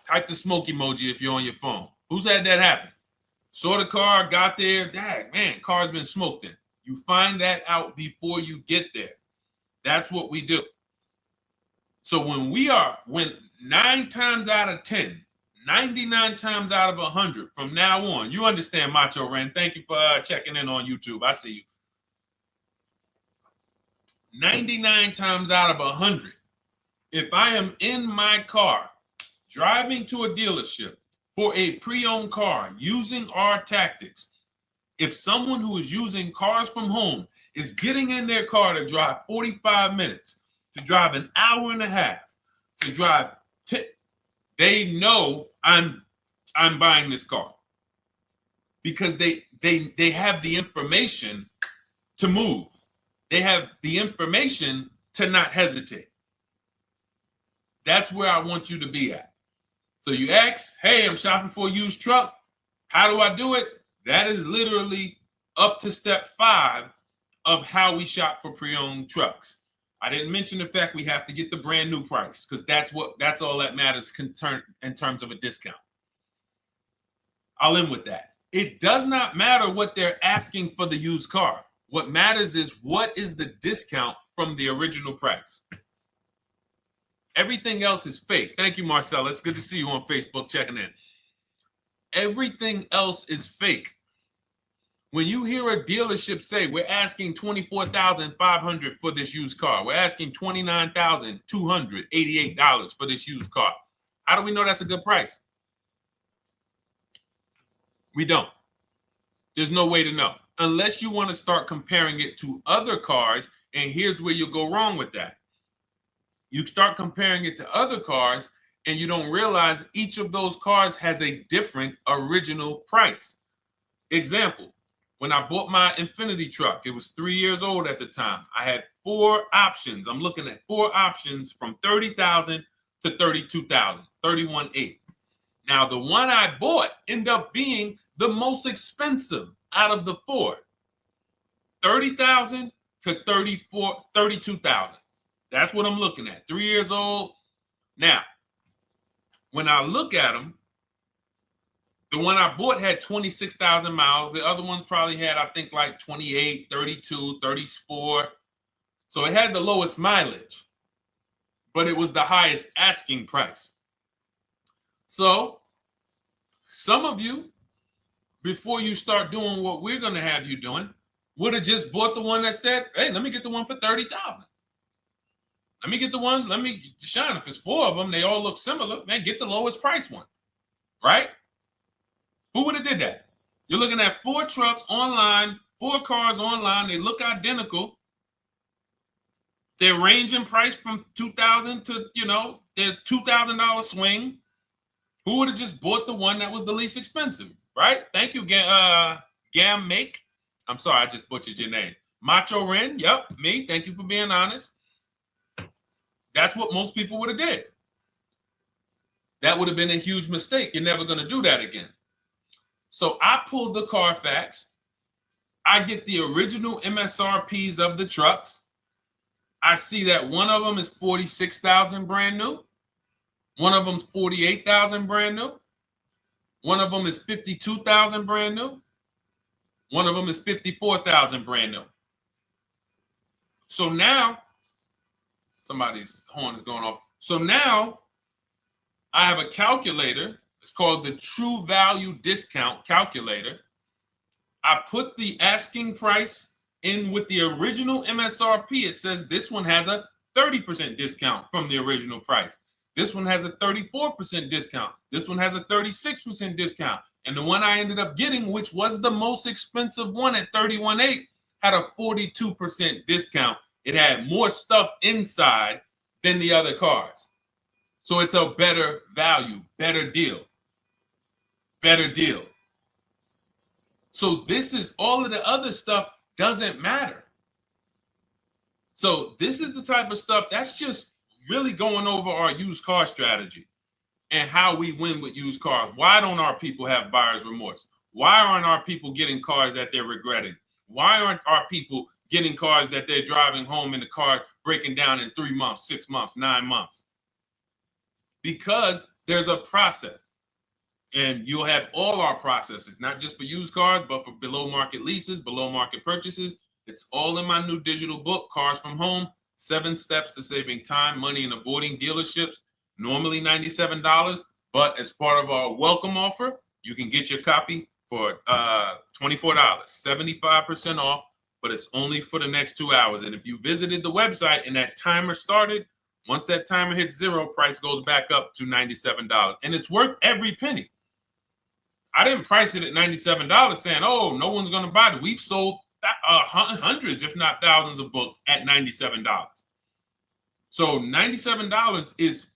Type the smoke emoji if you're on your phone. Who's had that happen? Saw the car, got there, dang, man, car's been smoked in. You find that out before you get there. That's what we do. So when 9 times out of 10, 99 times out of 100 from now on, you understand, Macho Ren. Thank you for checking in on YouTube. I see you. 99 times out of 100, if I am in my car driving to a dealership for a pre-owned car using our tactics, if someone who is using cars from home is getting in their car to drive 45 minutes, to drive an hour and a half, to drive They know I'm buying this car because they have the information to move. They have the information to not hesitate. That's where I want you to be at. So you ask, hey, I'm shopping for a used truck. How do I do it? That is literally up to step 5 of how we shop for pre-owned trucks. I didn't mention the fact we have to get the brand new price because that's all that matters in terms of a discount. I'll end with that. It does not matter what they're asking for the used car. What matters is what is the discount from the original price. Everything else is fake. Thank you, Marcella. It's good to see you on Facebook checking in. Everything else is fake. When you hear a dealership say, we're asking $24,500 for this used car, we're asking $29,288 for this used car, how do we know that's a good price? We don't. There's no way to know unless you want to start comparing it to other cars. And here's where you'll go wrong with that. You start comparing it to other cars and you don't realize each of those cars has a different original price. Example, when I bought my Infinity truck, it was 3 years old at the time. I had 4 options. I'm looking at 4 options from $30,000 to $32,000, $31,800. Now, the one I bought ended up being the most expensive out of the 4. $30,000 to $32,000. That's what I'm looking at. 3 years old. Now, when I look at them, the one I bought had 26,000 miles. The other one probably had, I think, like 28, 32, 34. So it had the lowest mileage, but it was the highest asking price. So some of you, before you start doing what we're going to have you doing, would have just bought the one that said, hey, let me get the one for $30,000. Let me get the one, Deshone, if it's 4 of them, they all look similar, man, get the lowest price one, right? Who would have did that? You're looking at 4 trucks online, 4 cars online. They look identical. They're ranging price from $2,000 to, their $2,000 swing. Who would have just bought the one that was the least expensive, right? Thank you, Gam Make. I'm sorry, I just butchered your name. Macho Ren, yep, me. Thank you for being honest. That's what most people would have did. That would have been a huge mistake. You're never going to do that again. So I pulled the Carfax. I get the original MSRPs of the trucks. I see that one of them is 46,000 brand new. One of them's 48,000 brand new. One of them is 52,000 brand new. One of them is 54,000 brand new. So now, somebody's horn is going off. So now I have a calculator. It's called the True Value Discount Calculator. I put the asking price in with the original MSRP. It says this one has a 30% discount from the original price. This one has a 34% discount. This one has a 36% discount. And the one I ended up getting, which was the most expensive one at $31,800, had a 42% discount. It had more stuff inside than the other cars. So it's a better value, better deal. Better deal. So this is all of the other stuff doesn't matter. So this is the type of stuff that's just really going over our used car strategy and how we win with used cars. Why don't our people have buyer's remorse? Why aren't our people getting cars that they're regretting? Why aren't our people getting cars that they're driving home and the car breaking down in 3 months, 6 months, 9 months? Because there's a process. And you'll have all our processes, not just for used cars, but for below market leases, below market purchases. It's all in my new digital book, Cars from Home, 7 Steps to Saving Time, Money, and Avoiding Dealerships. Normally $97, but as part of our welcome offer, you can get your copy for $24, 75% off, but it's only for the next 2 hours. And if you visited the website and that timer started, once that timer hits 0, price goes back up to $97. And it's worth every penny. I didn't price it at $97 saying, oh, no one's going to buy it. We've sold hundreds, if not thousands of books at $97. So $97 is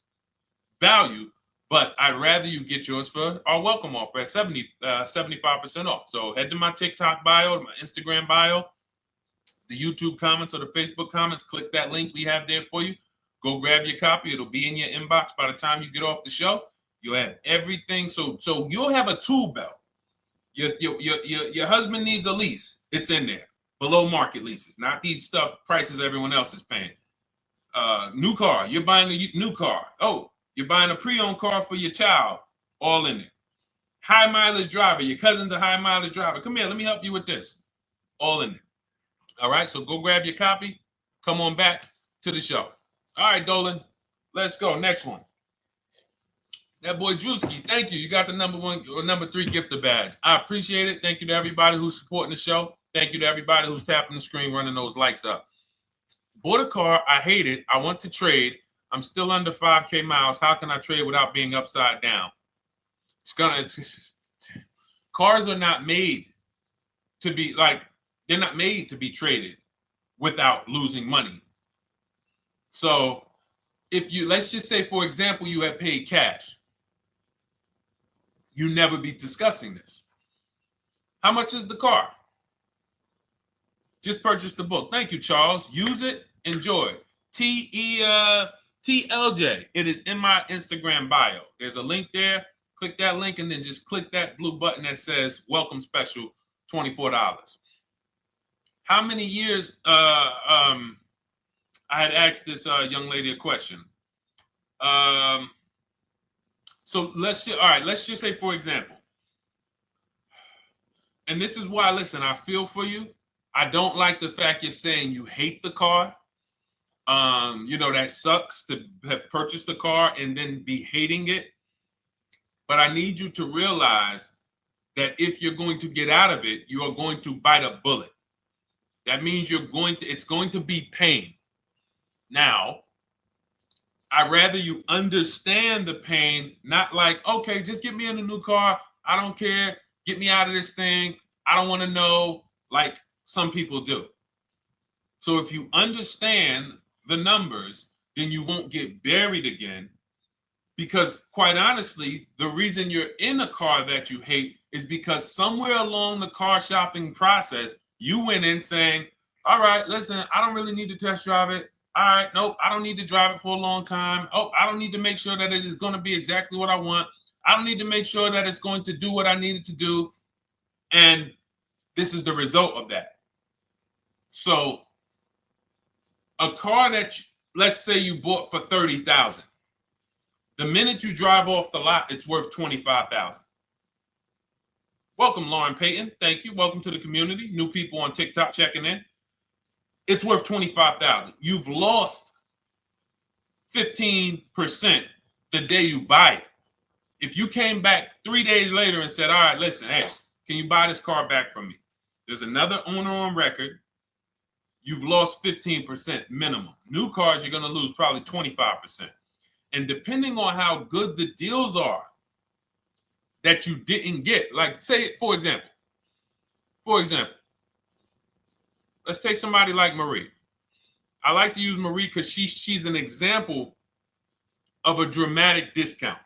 value, But I'd rather you get yours for our welcome offer at 75% off. So head to my TikTok bio, my Instagram bio, the YouTube comments or the Facebook comments. Click that link we have there for you. Go grab your copy. It'll be in your inbox by the time you get off the show. You'll have everything. So you'll have a tool belt. Your husband needs a lease. It's in there. Below market leases, not these stuff prices everyone else is paying. New car. You're buying a new car. Oh, you're buying a pre-owned car for your child, all in there. High mileage driver, your cousin's a high mileage driver. Come here, let me help you with this. All in there. All right, so go grab your copy. Come on back to the show. All right, Dolan, let's go. Next one. That boy Drewski, thank you. You got the number 1 or number 3 gifter badge. I appreciate it. Thank you to everybody who's supporting the show. Thank you to everybody who's tapping the screen, running those likes up. Bought a car. I hate it. I want to trade. I'm still under 5K miles. How can I trade without being upside down? Cars are not made to be they're not made to be traded without losing money. So let's just say, for example, you have paid cash. You never be discussing this. How much is the car? Just purchase the book. Thank you, Charles. Use it. Enjoy. TLJ. It is in my Instagram bio. There's a link there. Click that link and then just click that blue button that says welcome special, $24. How many years? I had asked this young lady a question. So let's just say, for example, and this is why, listen, I feel for you. I don't like the fact you're saying you hate the car. That sucks to have purchased the car and then be hating it. But I need you to realize that if you're going to get out of it, you are going to bite a bullet. That means it's going to be pain. Now, I'd rather you understand the pain, not like, okay, just get me in a new car. I don't care. Get me out of this thing. I don't want to know, like some people do. So if you understand the numbers, then you won't get buried again. Because quite honestly, the reason you're in a car that you hate is because somewhere along the car shopping process, you went in saying, all right, listen, I don't really need to test drive it. All right, nope, I don't need to drive it for a long time. Oh, I don't need to make sure that it is going to be exactly what I want. I don't need to make sure that it's going to do what I need it to do. And this is the result of that. So a car that, let's say you bought for $30,000. The minute you drive off the lot, it's worth $25,000. Welcome, Lauren Payton. Thank you. Welcome to the community. New people on TikTok checking in. It's worth $25,000. You've lost 15% the day you buy it. If you came back 3 days later and said, all right, listen, hey, can you buy this car back from me? There's another owner on record. You've lost 15% minimum. New cars, you're going to lose probably 25%. And depending on how good the deals are that you didn't get, like say, for example, let's take somebody like Marie. I like to use Marie because she's an example of a dramatic discount.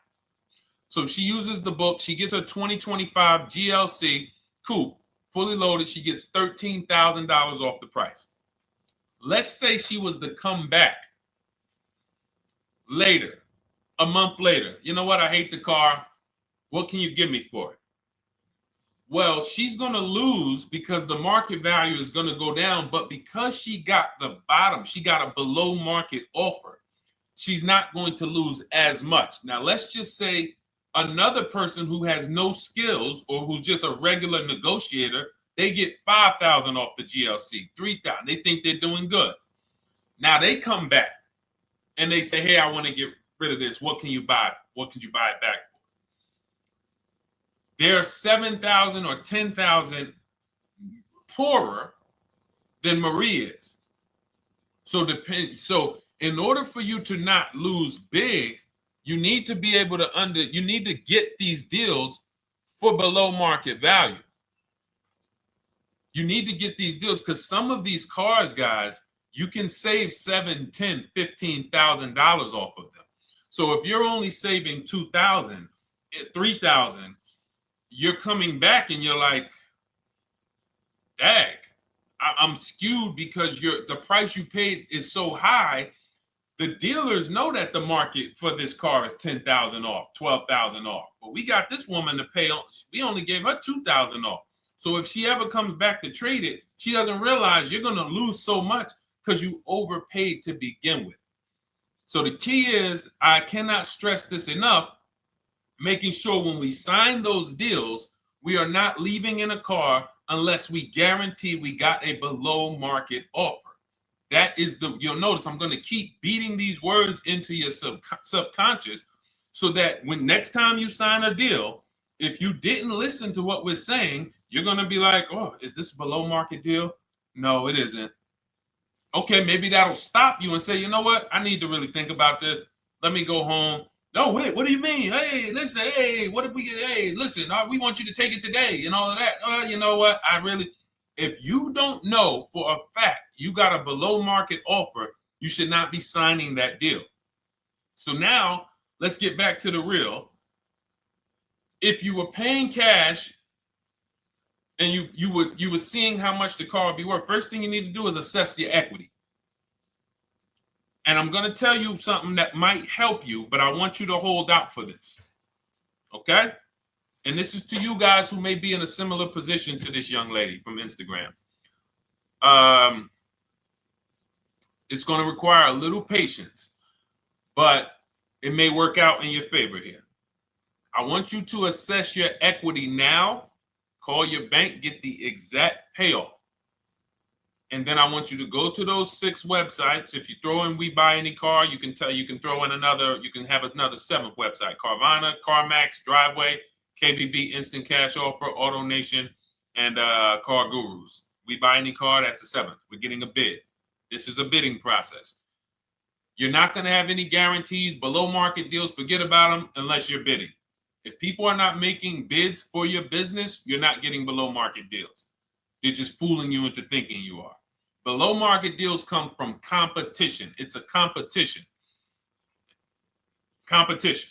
So she uses the book. She gets a 2025 GLC coupe, fully loaded. She gets $13,000 off the price. Let's say she was to come back later, a month later. You know what? I hate the car. What can you give me for it? Well, she's going to lose because the market value is going to go down. But because she got the bottom, she got a below market offer, she's not going to lose as much. Now, let's just say another person who has no skills or who's just a regular negotiator, they get $5,000 off the GLC, $3,000. They think they're doing good. Now they come back and they say, hey, I want to get rid of this. What can you buy? What can you buy it back for? They're 7,000 or 10,000 poorer than Marie is. So in order for you to not lose big, you need to be able to you need to get these deals for below market value. You need to get these deals because some of these cars, guys, you can save $7,000, $10,000, $15,000 off of them. So if you're only saving 2,000, 3,000, you're coming back and you're like, dag, I'm skewed because the price you paid is so high. The dealers know that the market for this car is 10,000 off, 12,000 off. But we got this woman to pay, we only gave her 2,000 off. So if she ever comes back to trade it, she doesn't realize you're going to lose so much because you overpaid to begin with. So the key is, I cannot stress this enough, making sure when we sign those deals, we are not leaving in a car unless we guarantee we got a below market offer. That is you'll notice I'm going to keep beating these words into your subconscious so that when next time you sign a deal, if you didn't listen to what we're saying, you're going to be like, oh, is this a below market deal? No, it isn't. Okay, maybe that'll stop you and say, you know what? I need to really think about this. Let me go home. No, wait, what do you mean? Hey, listen, hey, what if we get, hey, listen, we want you to take it today and all of that. You know what? If you don't know for a fact you got a below market offer, you should not be signing that deal. So now let's get back to the real. If you were paying cash and you were seeing how much the car would be worth, first thing you need to do is assess your equity. And I'm going to tell you something that might help you, but I want you to hold out for this. Okay? And this is to you guys who may be in a similar position to this young lady from Instagram. It's going to require a little patience, but it may work out in your favor here. I want you to assess your equity now, call your bank, get the exact payoff. And then I want you to go to those 6 websites. If you throw in We Buy Any Car, you can throw in you can have another 7th website: Carvana, CarMax, Driveway, KBB, Instant Cash Offer, AutoNation, and Car Gurus. We Buy Any Car, that's the 7th. We're getting a bid. This is a bidding process. You're not going to have any guarantees, below market deals, forget about them unless you're bidding. If people are not making bids for your business, you're not getting below market deals. They're just fooling you into thinking you are. Below market deals come from competition. It's a competition. Competition.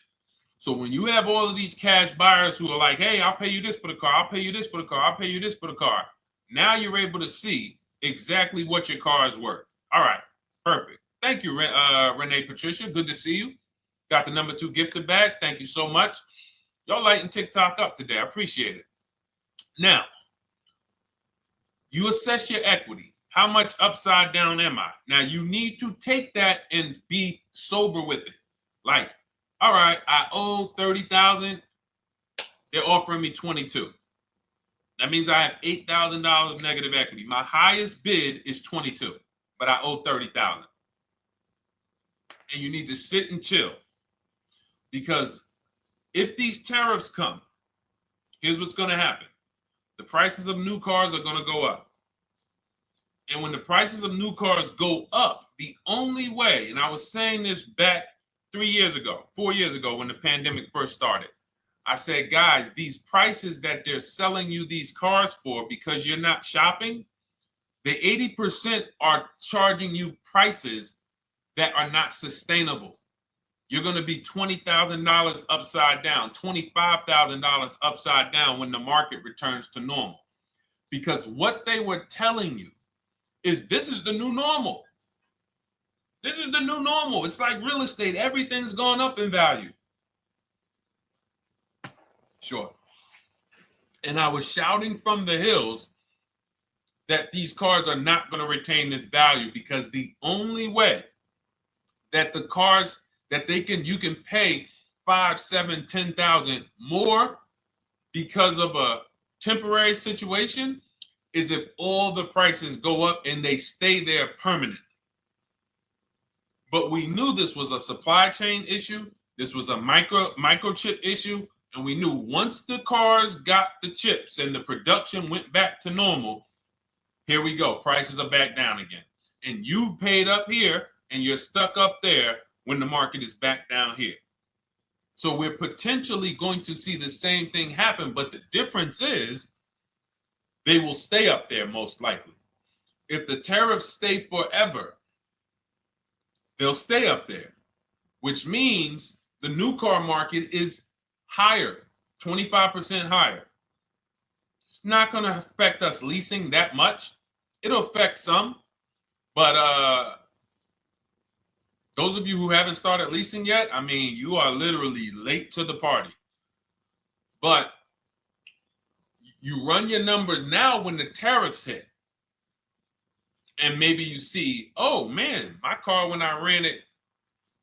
So when you have all of these cash buyers who are like, hey, I'll pay you this for the car, I'll pay you this for the car, I'll pay you this for the car. Now you're able to see exactly what your car is worth. All right, perfect. Thank you, Renee Patricia. Good to see you. Got the number 2 gifted badge. Thank you so much. Y'all lighting TikTok up today. I appreciate it. Now, you assess your equity. How much upside down am I? Now, you need to take that and be sober with it. Like, all right, I owe 30,000. They're offering me 22. That means I have $8,000 negative equity. My highest bid is 22, but I owe 30,000. And you need to sit and chill, because if these tariffs come, here's what's going to happen. The prices of new cars are going to go up. And when the prices of new cars go up, the only way, and I was saying this back 4 years ago, when the pandemic first started, I said, guys, these prices that they're selling you these cars for because you're not shopping, the 80% are charging you prices that are not sustainable. You're going to be $20,000 upside down, $25,000 upside down when the market returns to normal. Because what they were telling you is this is the new normal. This is the new normal. It's like real estate. Everything's gone up in value. Sure. And I was shouting from the hills that these cars are not going to retain this value, because the only way that the cars that you can pay 5, 7, 10,000 more because of a temporary situation is if all the prices go up and they stay there permanently. But we knew this was a supply chain issue. This was a microchip issue. And we knew once the cars got the chips and the production went back to normal, here we go. Prices are back down again. And you paid up here and you're stuck up there when the market is back down here. So we're potentially going to see the same thing happen, but the difference is they will stay up there most likely. If the tariffs stay forever, they'll stay up there. which means the new car market is higher, 25% higher. It's not going to affect us leasing that much. It'll affect some, but those of you who haven't started leasing yet, I mean, you are literally late to the party. But you run your numbers now when the tariffs hit. And maybe you see, oh man, my car, when I ran it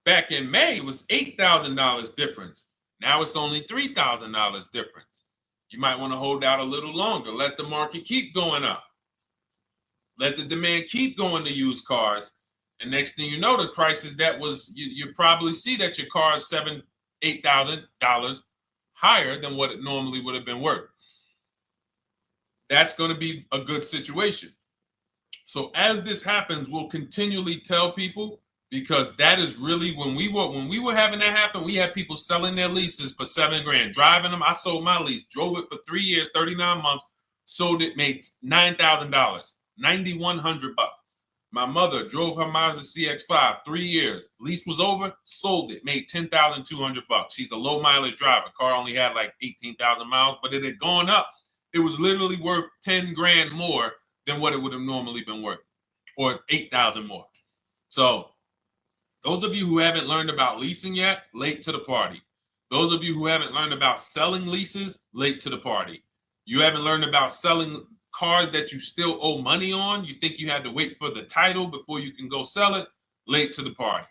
back in May, it was $8,000 difference. Now it's only $3,000 difference. You might want to hold out a little longer. Let the market keep going up. Let the demand keep going to used cars. And next thing you know, the prices that was, you probably see that your car is $7,000, $8,000 higher than what it normally would have been worth. That's going to be a good situation. So as this happens, we'll continually tell people, because that is really when we were having that happen, we had people selling their leases for $7,000, driving them. I sold my lease, drove it for 3 years, 39 months, sold it, made $9,000, $9,100. My mother drove her Mazda CX-5, 3 years. Lease was over, sold it, made $10,200. She's a low mileage driver. Car only had like 18,000 miles, but it had gone up. It was literally worth $10,000 more than what it would have normally been worth, or 8,000 more. So those of you who haven't learned about leasing yet, late to the party. Those of you who haven't learned about selling leases, late to the party. You haven't learned about selling cars that you still owe money on. You think you had to wait for the title before you can go sell it, late to the party.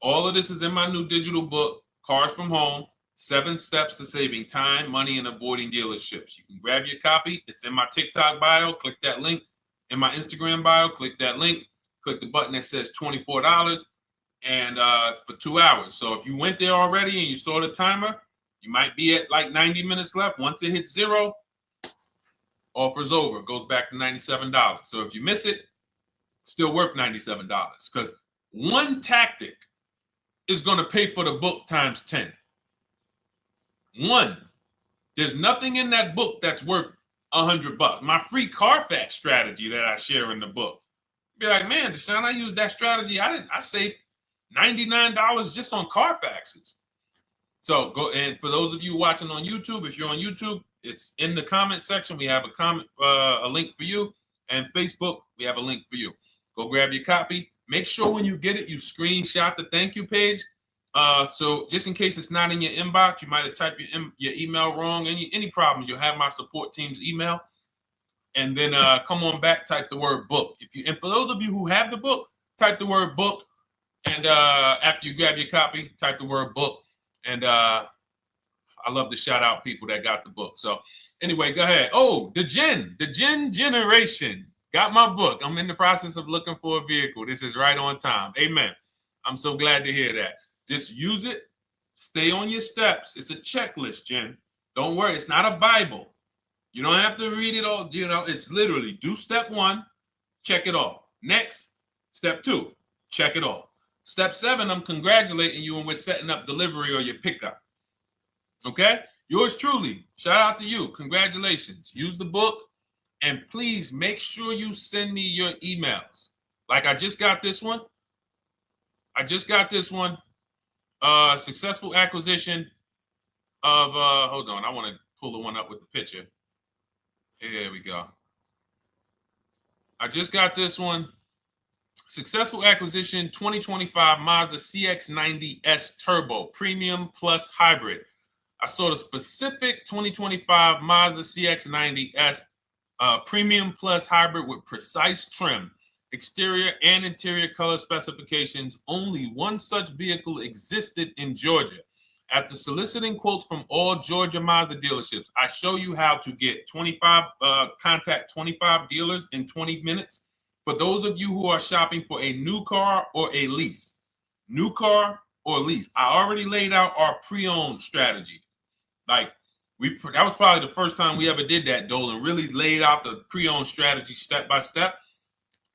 All of this is in my new digital book, Cars from Home, 7 Steps to Saving Time, Money, and Avoiding Dealerships. You can grab your copy. It's in my TikTok bio. Click that link. In my Instagram bio, click that link. Click the button that says $24, and it's for 2 hours. So if you went there already and you saw the timer, you might be at like 90 minutes left. Once it hits 0, offer's over. It goes back to $97. So if you miss it, it's still worth $97, because one tactic is going to pay for the book times 10. One, there's nothing in that book that's worth $100. My free Carfax strategy that I share in the book. Be like, man, Deshone, I used that strategy. I saved $99 just on Carfaxes. So go, and for those of you watching on YouTube, if you're on YouTube, it's in the comment section. We have a link for you, and Facebook, we have a link for you. Go grab your copy. Make sure when you get it, you screenshot the thank you page. So just in case it's not in your inbox, you might have typed your email wrong. Any problems, you'll have my support team's email. And then come on back, type the word book. And for those of you who have the book, type the word book. And after you grab your copy, type the word book. And I love to shout out people that got the book. So anyway, go ahead. Oh, the Gen Generation got my book. I'm in the process of looking for a vehicle. This is right on time. Amen. I'm so glad to hear that. Just use it. Stay on your steps. It's a checklist, Jen. Don't worry. It's not a Bible. You don't have to read it all. You know, it's literally do step 1, check it off. Next, step 2, check it off. Step 7, I'm congratulating you and we're setting up delivery or your pickup. Okay? Yours truly. Shout out to you. Congratulations. Use the book, and please make sure you send me your emails. Like I just got this one. Successful acquisition of, hold on. I want to pull the one up with the picture. There we go. I just got this one. Successful acquisition 2025 Mazda CX-90S Turbo Premium Plus Hybrid. I saw the specific 2025 Mazda CX-90S Premium Plus Hybrid with precise trim, exterior and interior color specifications. Only one such vehicle existed in Georgia. After soliciting quotes from all Georgia Mazda dealerships, I show you how to get contact 25 dealers in 20 minutes. For those of you who are shopping for a new car or a lease, new car or lease, I already laid out our pre-owned strategy. Like that was probably the first time we ever did that, Dolan, really laid out the pre-owned strategy step by step.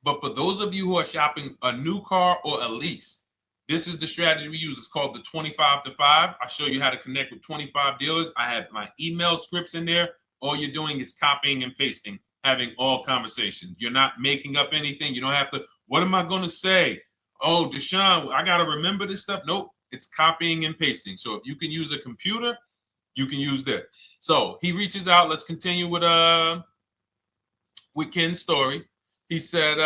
But for those of you who are shopping a new car or a lease, this is the strategy we use. It's called the 25 to 5. I show you how to connect with 25 dealers. I have my email scripts in there. All you're doing is copying and pasting, having all conversations. You're not making up anything. You don't have to, what am I going to say? Oh, Deshone, I got to remember this stuff. Nope, it's copying and pasting. So if you can use a computer, you can use that. So he reaches out. Let's continue with Ken's story. He said,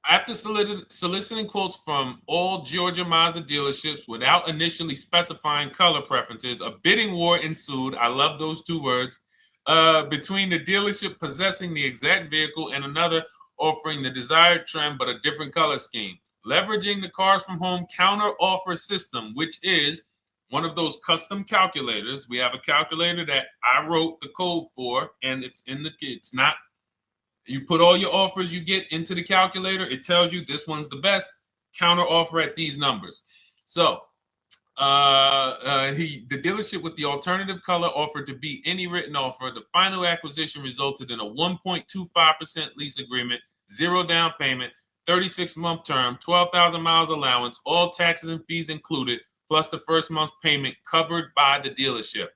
after soliciting quotes from all Georgia Mazda dealerships without initially specifying color preferences, a bidding war ensued. I love those two words. Between the dealership possessing the exact vehicle and another offering the desired trim but a different color scheme. Leveraging the Cars from Home counter offer system, which is one of those custom calculators. We have a calculator that I wrote the code for, and it's not. You put all your offers you get into the calculator. It tells you this one's the best. Counter offer at these numbers. So the dealership with the alternative color offered to beat any written offer. The final acquisition resulted in a 1.25% lease agreement, 0 down payment, 36-month term, 12,000 miles allowance, all taxes and fees included, plus the first month's payment covered by the dealership.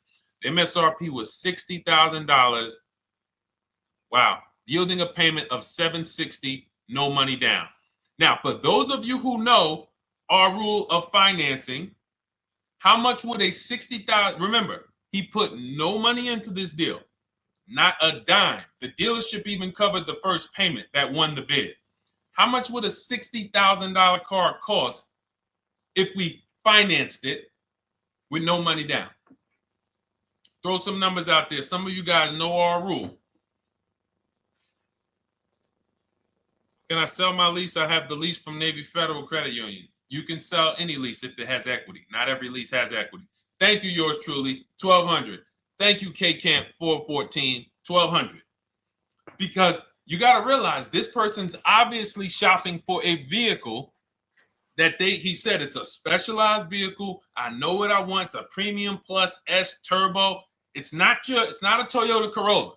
The MSRP was $60,000. Wow. Yielding a payment of $760, no money down. Now, for those of you who know our rule of financing, how much would a $60,000? Remember, he put no money into this deal, not a dime. The dealership even covered the first payment that won the bid. How much would a $60,000 car cost if we financed it with no money down? Throw some numbers out there. Some of you guys know our rule. Can I sell my lease? I have the lease from Navy Federal Credit Union. You can sell any lease if it has equity. Not every lease has equity. Thank you, yours truly, 1,200. Thank you, K-Camp 414, 1,200. Because you got to realize this person's obviously shopping for a vehicle that he said it's a specialized vehicle. I know what I want. It's a premium plus S turbo. It's not a Toyota Corolla.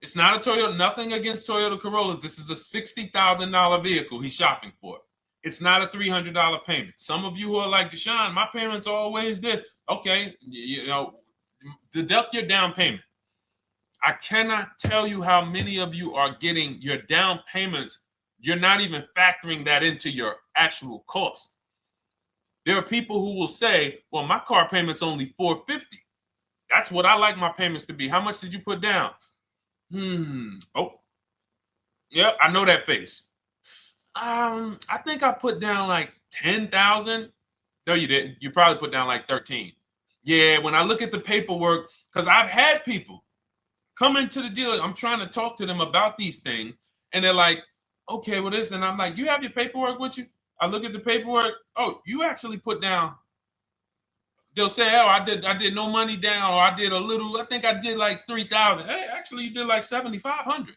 It's not a Toyota, nothing against Toyota Corollas. This is a $60,000 vehicle he's shopping for. It's not a $300 payment. Some of you who are like, Deshone, my payments are always there. Okay, deduct your down payment. I cannot tell you how many of you are getting your down payments. You're not even factoring that into your actual cost. There are people who will say, well, my car payment's only $450. That's what I like my payments to be. How much did you put down? Oh, yeah, I know that face. I think I put down like 10,000. No, you didn't. You probably put down like 13. Yeah, when I look at the paperwork, because I've had people come into the dealer, I'm trying to talk to them about these things, and they're like, okay, well, this, and I'm like, you have your paperwork with you? I look at the paperwork. Oh, you actually put down. They'll say, oh, I did no money down, or I did a little, I think I did like 3,000. Hey, actually, you did like 7,500.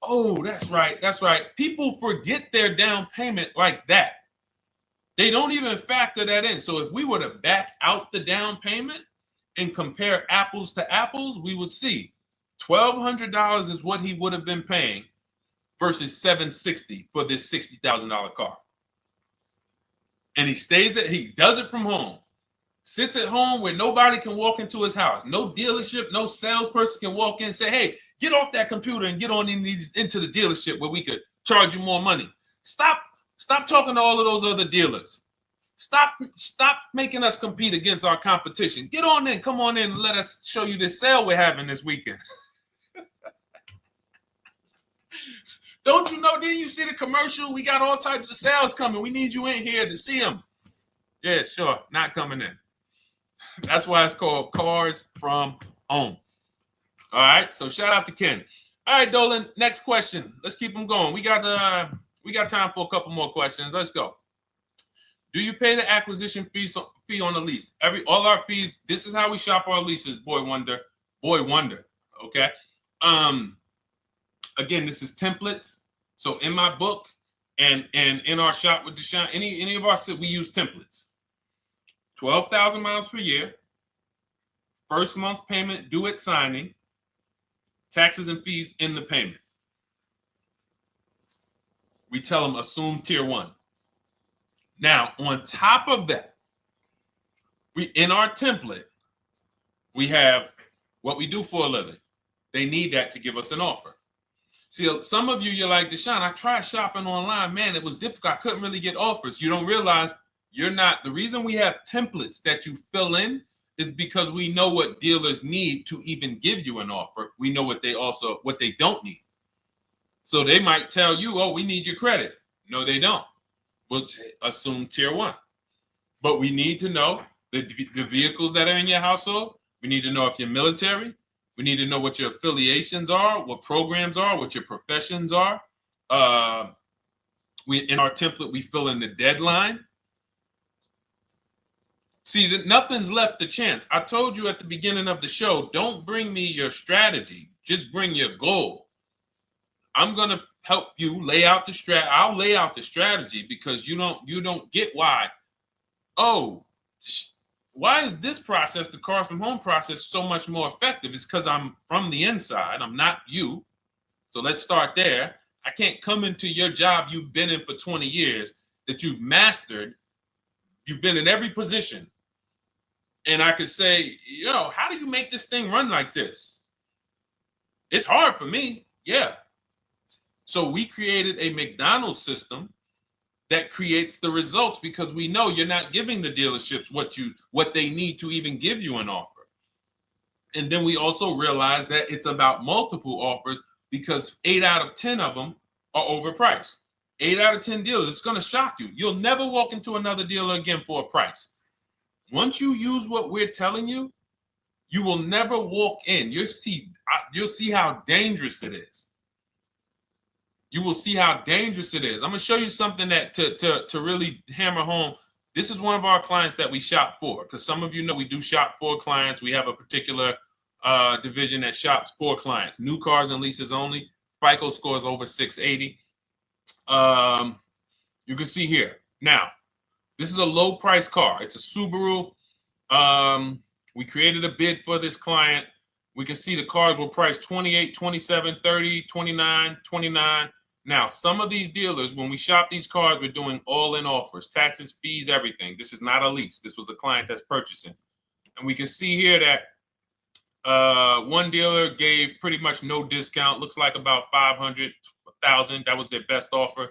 Oh, that's right. That's right. People forget their down payment like that. They don't even factor that in. So if we were to back out the down payment and compare apples to apples, we would see $1,200 is what he would have been paying versus $760 for this $60,000 car. And he does it from home. Sits at home where nobody can walk into his house. No dealership, no salesperson can walk in and say, hey, get off that computer and get on into the dealership where we could charge you more money. Stop talking to all of those other dealers. Stop making us compete against our competition. Get on in, come on in and let us show you this sale we're having this weekend. Don't you know, didn't you see the commercial? We got all types of sales coming. We need you in here to see them. Yeah, sure, not coming in. That's why it's called Cars from Home. All right, so shout out to Ken. All right, Dolan, next question. Let's keep them going. We got time for a couple more questions. Let's go. Do you pay the acquisition fee on the lease? All our fees, this is how we shop our leases, boy wonder. Okay. Again, this is templates. So in my book and in our shop with Deshone, any of our we use templates. 12,000 miles per year, first month's payment due at signing, taxes and fees in the payment. We tell them assume tier 1. Now, on top of that, in our template, we have what we do for a living. They need that to give us an offer. See, some of you, you're like, Deshone, I tried shopping online. Man, it was difficult. I couldn't really get offers. You don't realize you're not. The reason we have templates that you fill in is because we know what dealers need to even give you an offer. We know what they don't need. So they might tell you, oh, we need your credit. No, they don't. We'll assume tier 1. But we need to know the vehicles that are in your household. We need to know if you're military. We need to know what your affiliations are, what programs are, what your professions are. In our template, we fill in the deadline. See, nothing's left to chance. I told you at the beginning of the show, don't bring me your strategy. Just bring your goal. I'm going to help you lay out the strat. I'll lay out the strategy because you don't get why. Oh, why is this process, the Cars from Home process, so much more effective? It's because I'm from the inside. I'm not you. So let's start there. I can't come into your job you've been in for 20 years that you've mastered. You've been in every position. And I could say, how do you make this thing run like this? It's hard for me. Yeah. So we created a McDonald's system that creates the results because we know you're not giving the dealerships what they need to even give you an offer. And then we also realize that it's about multiple offers because 8 out of 10 of them are overpriced. 8 out of 10 dealers, it's going to shock you. You'll never walk into another dealer again for a price. Once you use what we're telling you, you will never walk in. You'll see how dangerous it is. You will see how dangerous it is. I'm going to show you something that to really hammer home. This is one of our clients that we shop for, because some of you know we do shop for clients. We have a particular division that shops for clients. New cars and leases only. FICO scores over 680. You can see here. Now, this is a low price car. It's a Subaru. We created a bid for this client. We can see the cars were priced 28, 27, 30, 29, 29. Now, some of these dealers, when we shop these cars, we're doing all-in offers, taxes, fees, everything. This is not a lease. This was a client that's purchasing. And we can see here that one dealer gave pretty much no discount. Looks like about 500, 1,000. That was their best offer.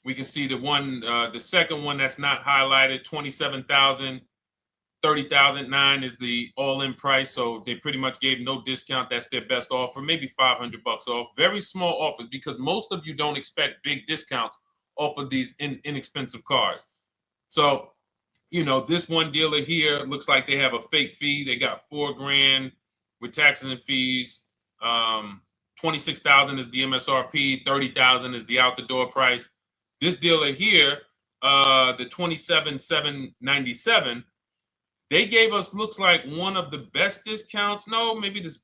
We can see the second one that's not highlighted, 27,000. 30,009 is the all-in price, so they pretty much gave no discount. That's their best offer, maybe $500 off. Very small offers because most of you don't expect big discounts off of these inexpensive cars. So, this one dealer here looks like they have a fake fee. They got $4,000 with taxes and fees. 26,000 is the MSRP. 30,000 is the out the door price. This dealer here, the 27,797. They gave us, looks like, one of the best discounts. No, maybe the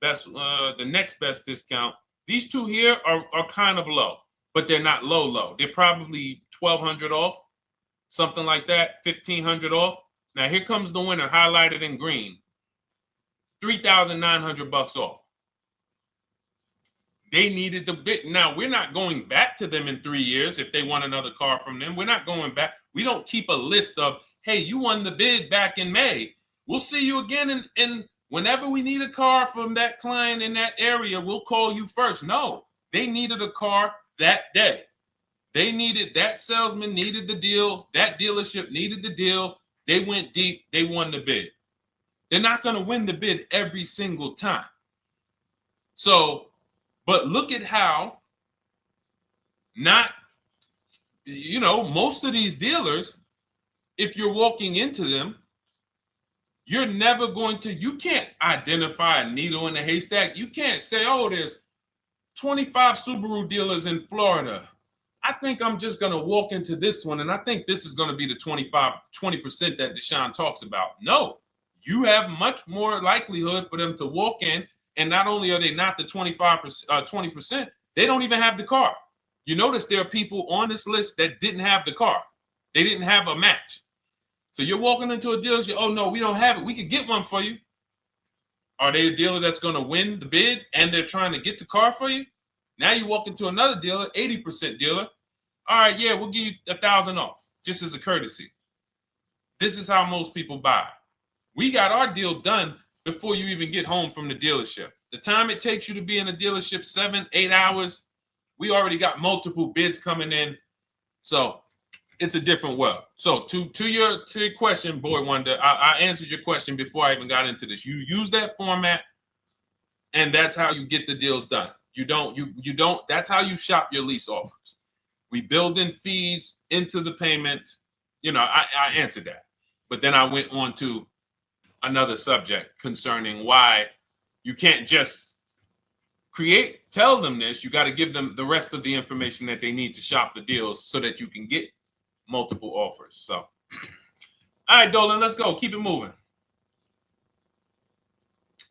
next best discount. These two here are kind of low, but they're not low. They're probably 1,200 off, something like that, 1,500 off. Now here comes the winner, highlighted in green, 3,900 off. They needed the bid. Now we're not going back to them in 3 years if they want another car from them. We're not going back. We don't keep a list of, hey, you won the bid back in May. We'll see you again. And whenever we need a car from that client in that area, we'll call you first. No, they needed a car that day. That salesman needed the deal. That dealership needed the deal. They went deep. They won the bid. They're not going to win the bid every single time. So, but look at how most of these dealers, if you're walking into them, you're never you can't identify a needle in the haystack. You can't say, oh, there's 25 Subaru dealers in Florida. I think I'm just going to walk into this one, and I think this is going to be the 20% that Deshone talks about. No, you have much more likelihood for them to walk in, and not only are they not the 20%, they don't even have the car. You notice there are people on this list that didn't have the car. They didn't have a match. So you're walking into a dealership, oh, no, we don't have it. We could get one for you. Are they a dealer that's going to win the bid and they're trying to get the car for you? Now you walk into another dealer, 80% dealer. All right, yeah, we'll give you 1,000 off, just as a courtesy. This is how most people buy. We got our deal done before you even get home from the dealership. The time it takes you to be in a dealership, 7-8 hours, we already got multiple bids coming in. So it's a different world. So to your question, Boy Wonder, I answered your question before I even got into this. You use that format, and that's how you get the deals done. You don't, that's how you shop your lease offers. We build in fees into the payment. I answered that. But then I went on to another subject concerning why you can't just tell them this. You got to give them the rest of the information that they need to shop the deals so that you can get multiple offers. So, all right, Dolan, let's go. Keep it moving.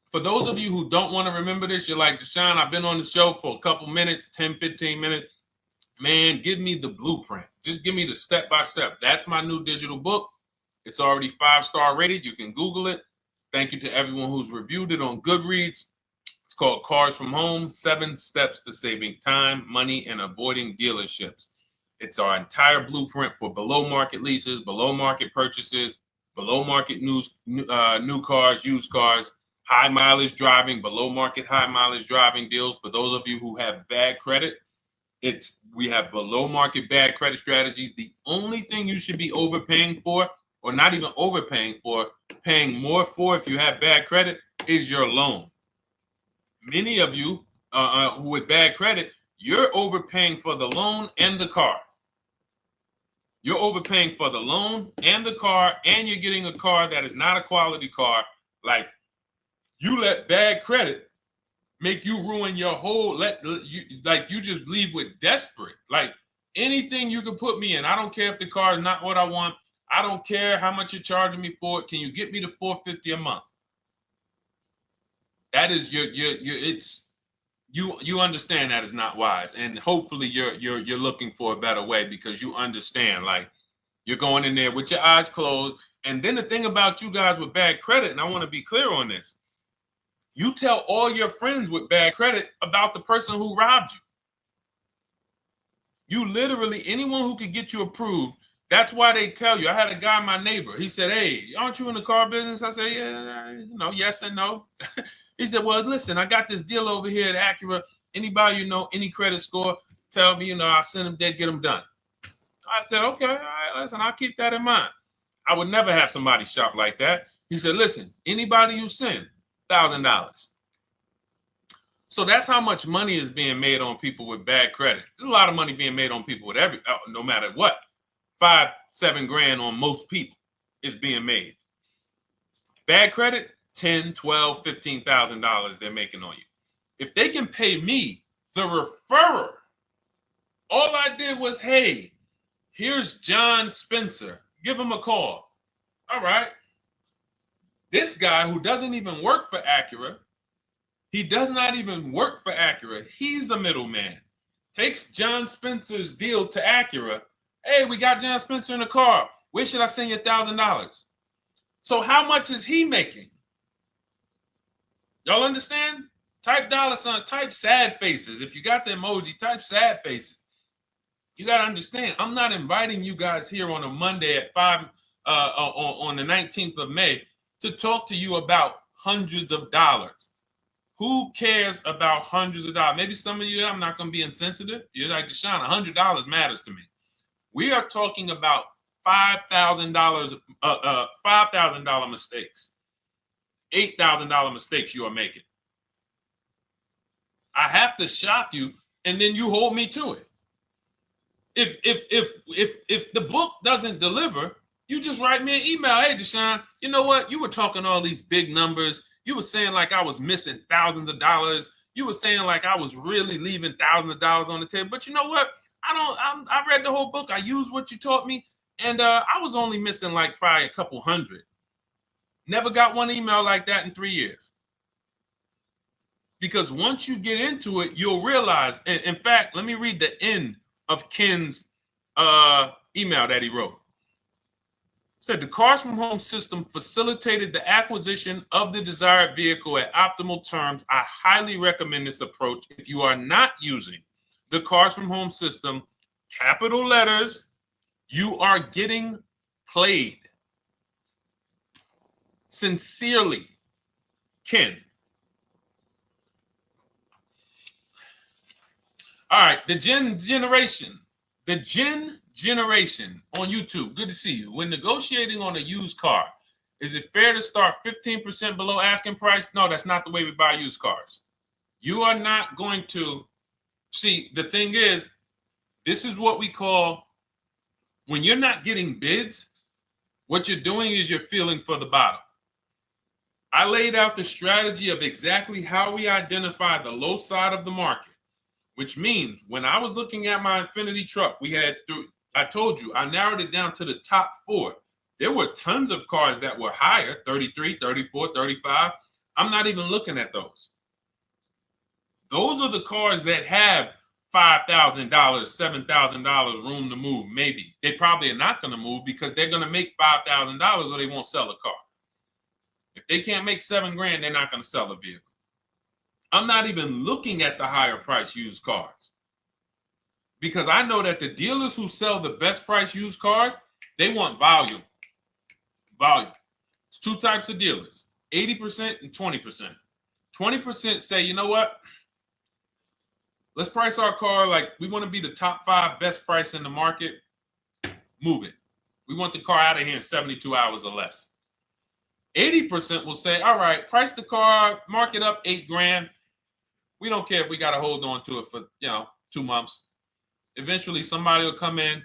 For those of you who don't want to remember this, you're like, Deshone, I've been on the show for a couple minutes, 10, 15 minutes. Man, give me the blueprint. Just give me the step-by-step. That's my new digital book. It's already 5-star rated. You can Google it. Thank you to everyone who's reviewed it on Goodreads. It's called Cars from Home, 7 Steps to Saving Time, Money, and Avoiding Dealerships. It's our entire blueprint for below-market leases, below-market purchases, below-market new cars, used cars, high mileage driving, below market high mileage driving deals. For those of you who have bad credit, we have below market bad credit strategies. The only thing you should be overpaying for, or not even overpaying for, paying more for if you have bad credit, is your loan. Many of you with bad credit, you're overpaying for the loan and the car. You're overpaying for the loan and the car, and you're getting a car that is not a quality car. Like, you let bad credit make you ruin your whole, you just leave with desperate. Like, anything you can put me in. I don't care if the car is not what I want. I don't care how much you're charging me for it. Can you get me to $450 a month? That is you understand that is not wise. And hopefully you're looking for a better way, because you understand, like, you're going in there with your eyes closed. And then the thing about you guys with bad credit, and I want to be clear on this, you tell all your friends with bad credit about the person who robbed you. You literally, anyone who could get you approved, that's why they tell you. I had a guy, my neighbor, he said, hey, aren't you in the car business? I said, yeah, yes and no. He said, well, listen, I got this deal over here at Acura. Anybody any credit score, tell me, I'll send them there, get them done. I said, okay, all right, listen, I'll keep that in mind. I would never have somebody shop like that. He said, listen, anybody you send, $1,000. So that's how much money is being made on people with bad credit. There's a lot of money being made on people with no matter what. 5-7 grand on most people is being made. Bad credit, $10,000, $12,000, $15,000 they're making on you. If they can pay me, the referrer, all I did was, hey, here's John Spencer. Give him a call. All right. This guy who doesn't even work for Acura, he does not even work for Acura. He's a middleman. Takes John Spencer's deal to Acura. Hey, we got John Spencer in the car. Where should I send you $1,000? So how much is he making? Y'all understand? Type dollar signs, type sad faces. If you got the emoji, type sad faces. You got to understand, I'm not inviting you guys here on a Monday at 5 on the 19th of May to talk to you about hundreds of dollars. Who cares about hundreds of dollars? Maybe some of you, I'm not going to be insensitive. You're like, Deshone, $100 matters to me. We are talking about $5,000 mistakes, $8,000 mistakes you are making. I have to shock you, and then you hold me to it. If the book doesn't deliver, you just write me an email. Hey, Deshone, you know what? You were talking all these big numbers. You were saying like I was missing thousands of dollars. You were saying like I was really leaving thousands of dollars on the table. But you know what? I read the whole book. I used what you taught me. And I was only missing like probably a couple hundred. Never got one email like that in 3 years. Because once you get into it, you'll realize. And in fact, let me read the end of Ken's email that he wrote. Said the Cars from Home system facilitated the acquisition of the desired vehicle at optimal terms. I highly recommend this approach. If you are not using the Cars from Home system, capital letters, you are getting played. Sincerely, Ken. All right, the Gen Generation on YouTube. Good to see you. When negotiating on a used car, is it fair to start 15% below asking price? No, that's not the way we buy used cars. You are not going to see. The thing is, this is what we call, when you're not getting bids, what you're doing is you're feeling for the bottom. I laid out the strategy of exactly how we identify the low side of the market, which means when I was looking at my Infinity truck, I told you, I narrowed it down to the top 4. There were tons of cars that were higher, 33, 34, 35. I'm not even looking at those. Those are the cars that have $5,000, $7,000 room to move. Maybe they probably are not going to move because they're going to make $5,000 or they won't sell a car. If they can't make $7,000, they're not going to sell a vehicle. I'm not even looking at the higher price used cars because I know that the dealers who sell the best price used cars, they want volume. Volume. It's 2 types of dealers, 80% and 20%. 20% say, you know what? Let's price our car like we want to be the top 5 best price in the market. Move it. We want the car out of here in 72 hours or less. 80% will say, all right, price the car, mark it up $8,000. We don't care if we got to hold on to it for, 2 months. Eventually somebody will come in,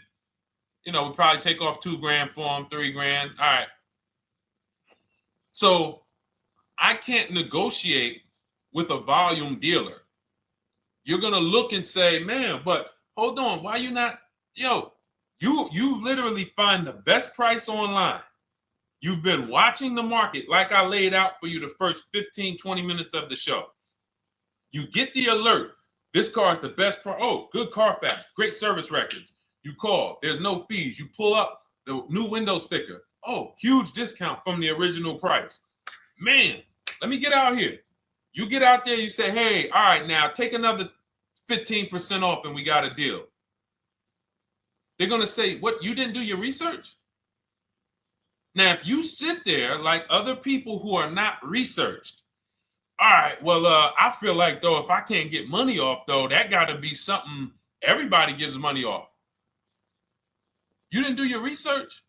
we'll probably take off $2,000 for them, $3,000. All right. So I can't negotiate with a volume dealer. You're going to look and say, man, but hold on, why you not, you literally find the best price online. You've been watching the market like I laid out for you the first 15, 20 minutes of the show. You get the alert. This car is the best price. Oh, good Carfax, great service records. You call, there's no fees. You pull up the new window sticker. Oh, huge discount from the original price. Man, let me get out here. You get out there, you say, hey, all right, now take another 15% off and we got a deal. They're going to say, what, you didn't do your research? Now, if you sit there like other people who are not researched, all right, well, I feel like, though, if I can't get money off, though, that got to be something everybody gives money off. You didn't do your research?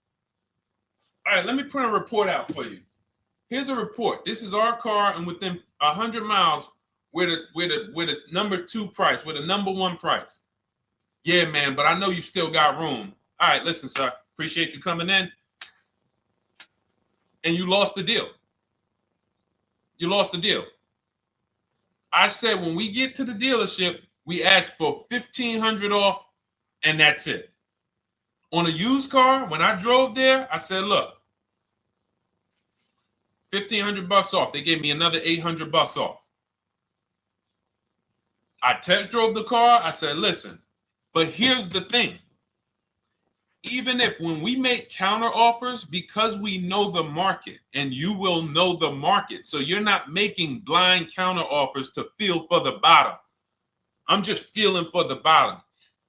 All right, let me print a report out for you. Here's a report. This is our car, and within 100 miles, we're the number 2 price, we're the number 1 price. Yeah, man, but I know you still got room. All right, listen, sir, appreciate you coming in. And you lost the deal. You lost the deal. I said when we get to the dealership, we ask for $1,500 off, and that's it. On a used car, when I drove there, I said, look, $1,500 off. They gave me another $800 off. I test drove the car. I said, listen, but here's the thing. Even if when we make counter offers, because we know the market, and you will know the market, so you're not making blind counter offers to feel for the bottom. I'm just feeling for the bottom.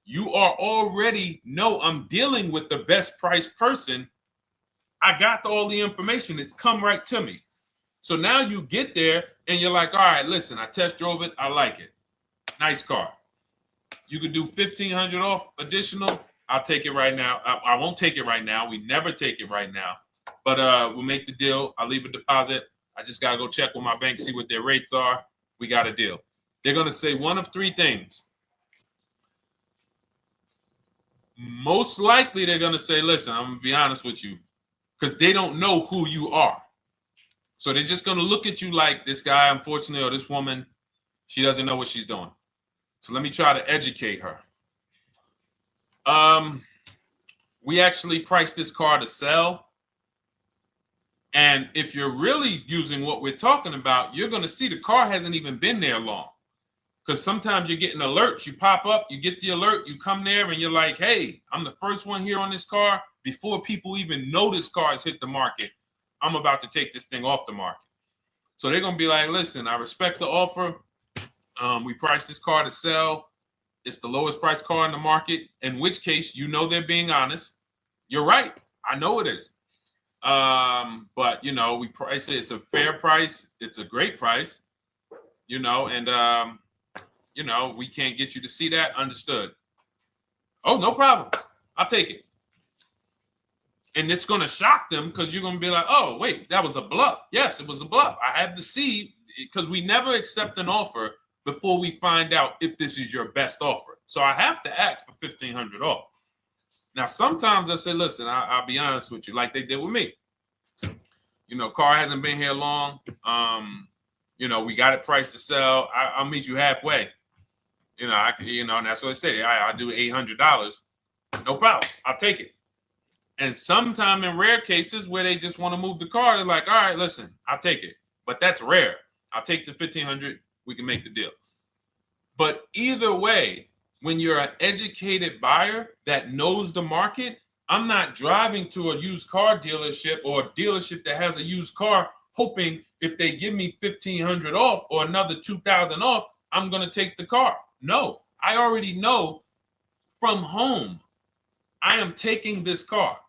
You are already know I'm dealing with the best price person. I got all the information. It's come right to me. So now you get there and you're like, all right, listen, I test drove it. I like it. Nice car. You could do $1,500 off additional. I'll take it right now. I won't take it right now. We never take it right now. But we'll make the deal. I'll leave a deposit. I just got to go check with my bank, see what their rates are. We got a deal. They're going to say one of 3 things. Most likely, they're going to say, listen, I'm going to be honest with you, because they don't know who you are. So they're just going to look at you like this guy, unfortunately, or this woman, she doesn't know what she's doing. So let me try to educate her. We actually priced this car to sell. And if you're really using what we're talking about, you're going to see the car hasn't even been there long. Because sometimes you're getting alerts. You pop up, you get the alert, you come there, and you're like, hey, I'm the first one here on this car. Before people even know this car has hit the market, I'm about to take this thing off the market. So they're going to be like, listen, I respect the offer. We priced this car to sell. It's the lowest price car in the market, in which case, they're being honest. You're right. I know it is. But, we price it. It's a fair price. It's a great price, and, you know, we can't get you to see that. Understood. Oh, no problem. I'll take it. And it's going to shock them because you're going to be like, oh, wait, that was a bluff. Yes, it was a bluff. I had to see, because we never accept an offer before we find out if this is your best offer. So I have to ask for $1,500 off. Now, sometimes I say, listen, I'll be honest with you, like they did with me. You know, car hasn't been here long. You know, we got it priced to sell. I'll meet you halfway. You know, and that's what I say. I do $800. No problem. I'll take it. And sometime in rare cases where they just want to move the car, they're like, all right, listen, I'll take it. But that's rare. I'll take the $1,500. We can make the deal. But either way, when you're an educated buyer that knows the market, I'm not driving to a used car dealership or a dealership that has a used car hoping if they give me $1,500 off or another $2,000 off, I'm going to take the car. No, I already know from home I am taking this car.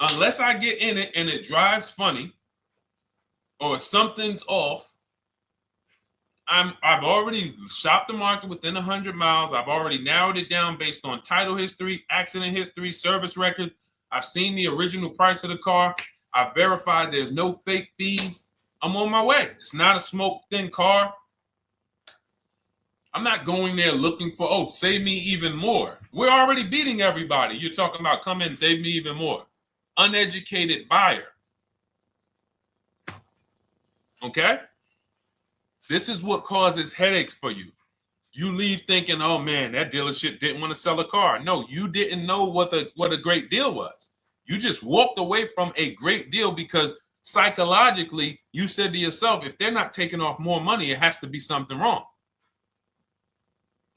Unless I get in it and it drives funny or something's off, I've already shopped the market within 100 miles. I've already narrowed it down based on title history, accident history, service record. I've seen the original price of the car. I've verified there's no fake fees. I'm on my way. It's not a smoke thin car. I'm not going there looking for, oh, save me even more. We're already beating everybody. You're talking about come in, save me even more. Uneducated buyer. Okay? This is what causes headaches for you. You leave thinking, oh man, that dealership didn't want to sell a car. No, you didn't know what a great deal was. You just walked away from a great deal because psychologically you said to yourself, if they're not taking off more money, it has to be something wrong.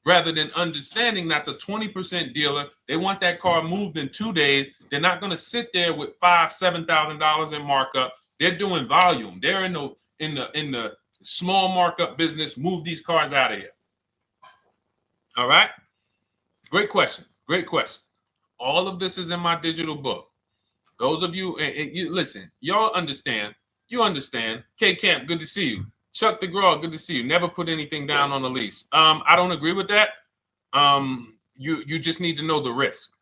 Rather than understanding that's a 20% dealer, they want that car moved in 2 days. They're not going to sit there with $5,000, $7,000 in markup. They're doing volume. They're in the small markup business. Move these cars out of here. All right. Great question. Great question. All of this is in my digital book. Those of you, and you listen, y'all understand. You understand. K Camp, good to see you. Chuck DeGraw, good to see you. Never put anything down on a lease. I don't agree with that. You just need to know the risk.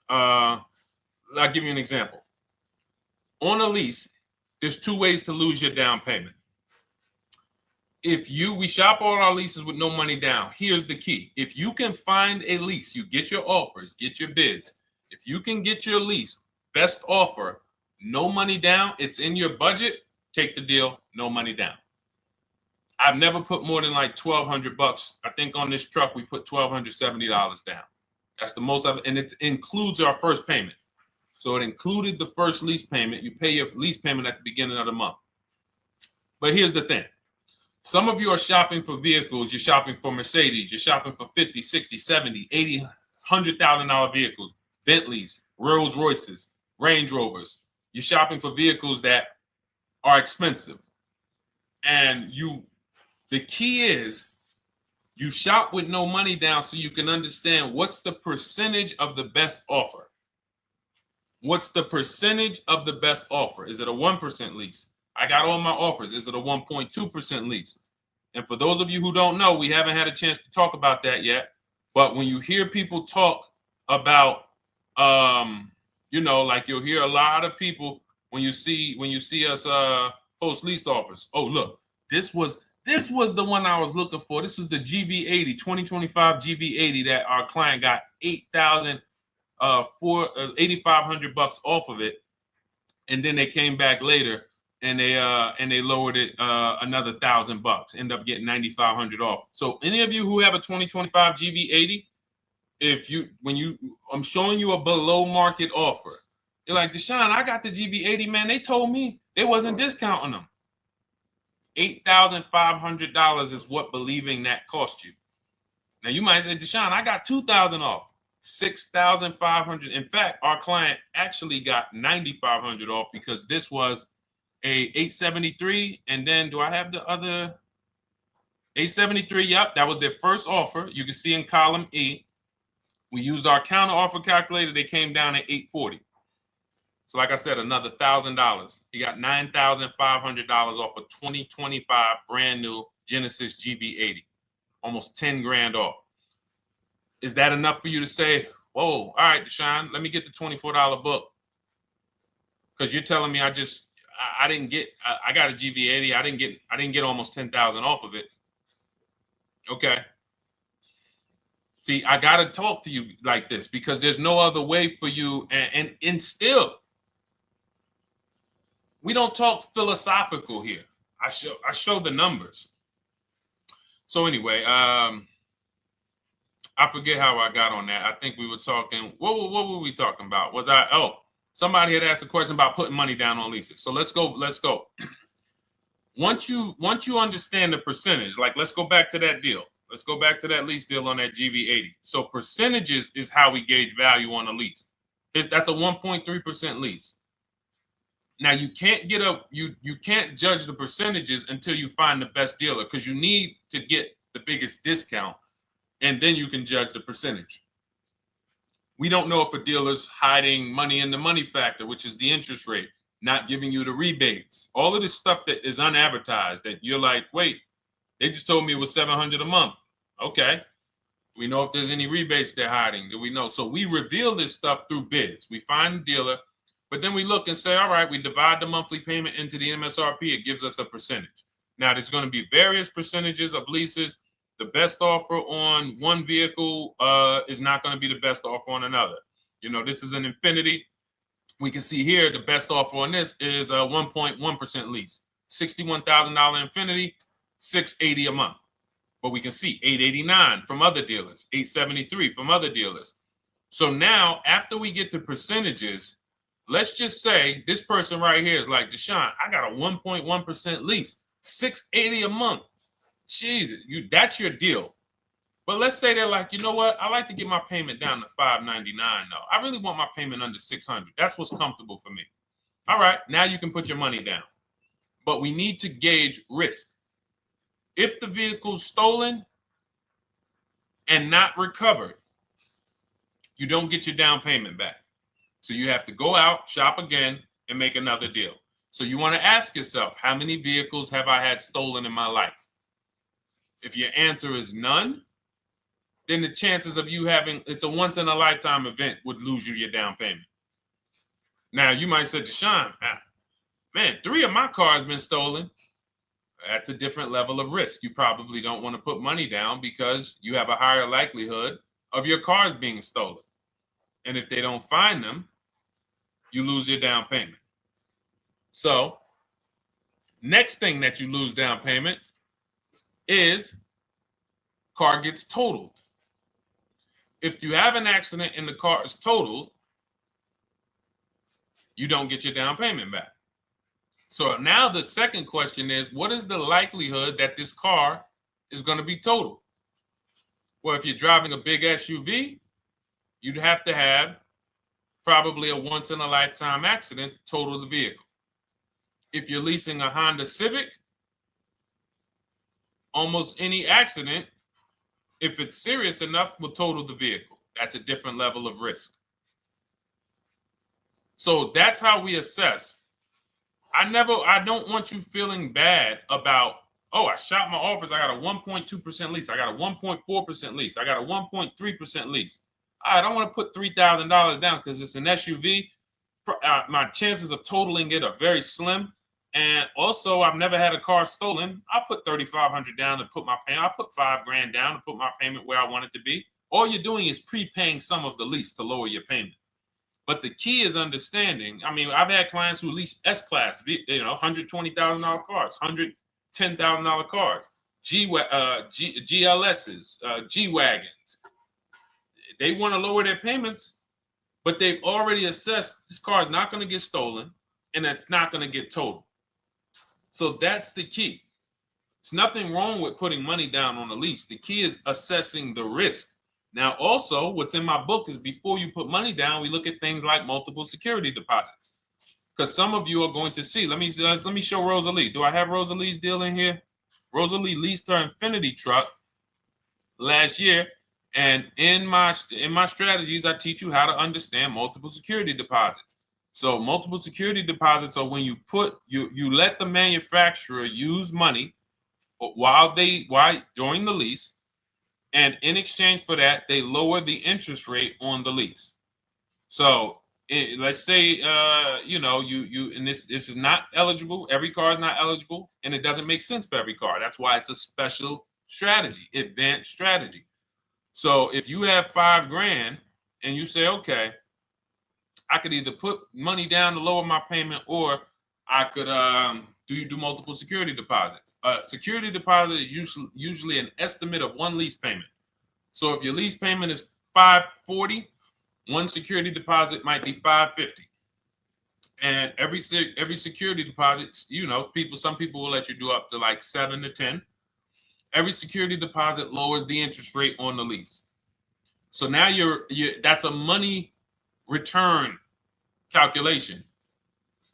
I'll give you an example. On a lease, there's 2 ways to lose your down payment. We shop all our leases with no money down. Here's the key. If you can find a lease, you get your offers, get your bids. If you can get your lease, best offer, no money down, it's in your budget, take the deal, no money down. I've never put more than like $1,200. I think on this truck, we put $1,270 down. That's the most and it includes our first payment. So it included the first lease payment. You pay your lease payment at the beginning of the month. But here's the thing. Some of you are shopping for vehicles. You're shopping for Mercedes. You're shopping for 50, 60, 70, 80, $100,000 vehicles, Bentleys, Rolls Royces, Range Rovers. You're shopping for vehicles that are expensive. And the key is you shop with no money down so you can understand what's the percentage of the best offer. What's the percentage of the best offer? Is it a 1% lease? I got all my offers. Is it a 1.2% lease? And for those of you who don't know, we haven't had a chance to talk about that yet. But when you hear people talk about, like you'll hear a lot of people when you see us post lease offers. Oh, look, this was the one I was looking for. This is the GV80, 2025 GV80 that our client got $8,500 off of it, and then they came back later and they lowered it another $1,000. End up getting $9,500 off. So any of you who have a 2025 GV80, I'm showing you a below market offer. You're like, Deshone, I got the GV80, man. They told me they wasn't discounting them. $8,500 is what believing that cost you. Now you might say, Deshone, I got $2,000 off. $6,500. In fact, our client actually got $9,500 off because this was a 873. And then do I have the other 873? Yep, that was their first offer. You can see in column E. We used our counter offer calculator. They came down at 840. So like I said, another $1,000. He got $9,500 off a 2025 brand new Genesis GV80. almost 10 grand off. Is that enough for you to say, whoa, all right, Deshone, let me get the $24 book? Because you're telling me I didn't get, I got a GV80. I didn't get almost 10,000 off of it. Okay. See, I got to talk to you like this because there's no other way for you. And still, we don't talk philosophical here. I show the numbers. So anyway, I forget how I got on that. I think we were talking, what were we talking about? Somebody had asked a question about putting money down on leases. So let's go. Once you understand the percentage, like let's go back to that deal. Let's go back to that lease deal on that GV80. So percentages is how we gauge value on a lease. That's a 1.3% lease. Now you can't you can't judge the percentages until you find the best dealer, because you need to get the biggest discount, and then you can judge the percentage. We don't know if a dealer's hiding money in the money factor, which is the interest rate, not giving you the rebates, all of this stuff that is unadvertised that you're like, wait, they just told me it was $700 a month. Okay. We know if there's any rebates they're hiding. Do we know? So we reveal this stuff through bids. We find the dealer, but then we look and say, all right, we divide the monthly payment into the MSRP. It gives us a percentage. Now, there's going to be various percentages of leases. The best offer on one vehicle is not going to be the best offer on another. You know, this is an Infinity. We can see here the best offer on this is a 1.1% lease. $61,000 Infinity, $680 a month. But we can see $889 from other dealers, $873 from other dealers. So now, after we get the percentages, let's just say this person right here is like, Deshone, I got a 1.1% lease, $680 a month. Jesus, that's your deal. But let's say they're like, you know what? I like to get my payment down to $599 though. I really want my payment under $600. That's what's comfortable for me. All right, now you can put your money down. But we need to gauge risk. If the vehicle's stolen and not recovered, you don't get your down payment back. So you have to go out, shop again, and make another deal. So you want to ask yourself, how many vehicles have I had stolen in my life? If your answer is none, then the chances of you having, it's a once in a lifetime event, would lose you your down payment. Now you might say, Deshone, man, 3 of my cars been stolen. That's a different level of risk. You probably don't want to put money down because you have a higher likelihood of your cars being stolen. And if they don't find them, you lose your down payment. So next thing that you lose down payment is car gets totaled. If you have an accident and the car is totaled, you don't get your down payment back. So now the second question is, what is the likelihood that this car is going to be totaled? Well, if you're driving a big SUV, you'd have to have probably a once in a lifetime accident to total the vehicle. If you're leasing a Honda Civic, almost any accident, if it's serious enough, will total the vehicle. That's a different level of risk. So that's how we assess. I don't want you feeling bad about, oh, I shot my offers. I got a 1.2% lease. I got a 1.4% lease. I got a 1.3% lease. I don't want to put $3,000 down because it's an SUV. My chances of totaling it are very slim. And also, I've never had a car stolen. I put $3,500 down to put my payment. I put $5 grand down to put my payment where I want it to be. All you're doing is prepaying some of the lease to lower your payment. But the key is understanding. I mean, I've had clients who lease S-Class, $120,000 cars, $110,000 cars, GLSs, G-Wagons. They want to lower their payments, but they've already assessed this car is not going to get stolen and it's not going to get totaled. So that's the key. It's nothing wrong with putting money down on a lease. The key is assessing the risk. Now, also, what's in my book is before you put money down, we look at things like multiple security deposits. Because some of you are going to see, let me show Rosalie. Do I have Rosalie's deal in here? Rosalie leased her Infinity truck last year. And in my strategies, I teach you how to understand multiple security deposits. So multiple security deposits are when you let the manufacturer use money during the lease And in exchange for that, they lower the interest rate on the lease. So let's say, and this is not eligible. Every car is not eligible, and it doesn't make sense for every car. That's why it's a special strategy, advanced strategy. So if you have $5,000 and you say, okay, I could either put money down to lower my payment, or I could do multiple security deposits. Security deposit is usually an estimate of one lease payment. So if your lease payment is $540, one security deposit might be $550. And every security deposit, some people will let you do up to like 7 to 10. Every security deposit lowers the interest rate on the lease. So now that's a money return calculation.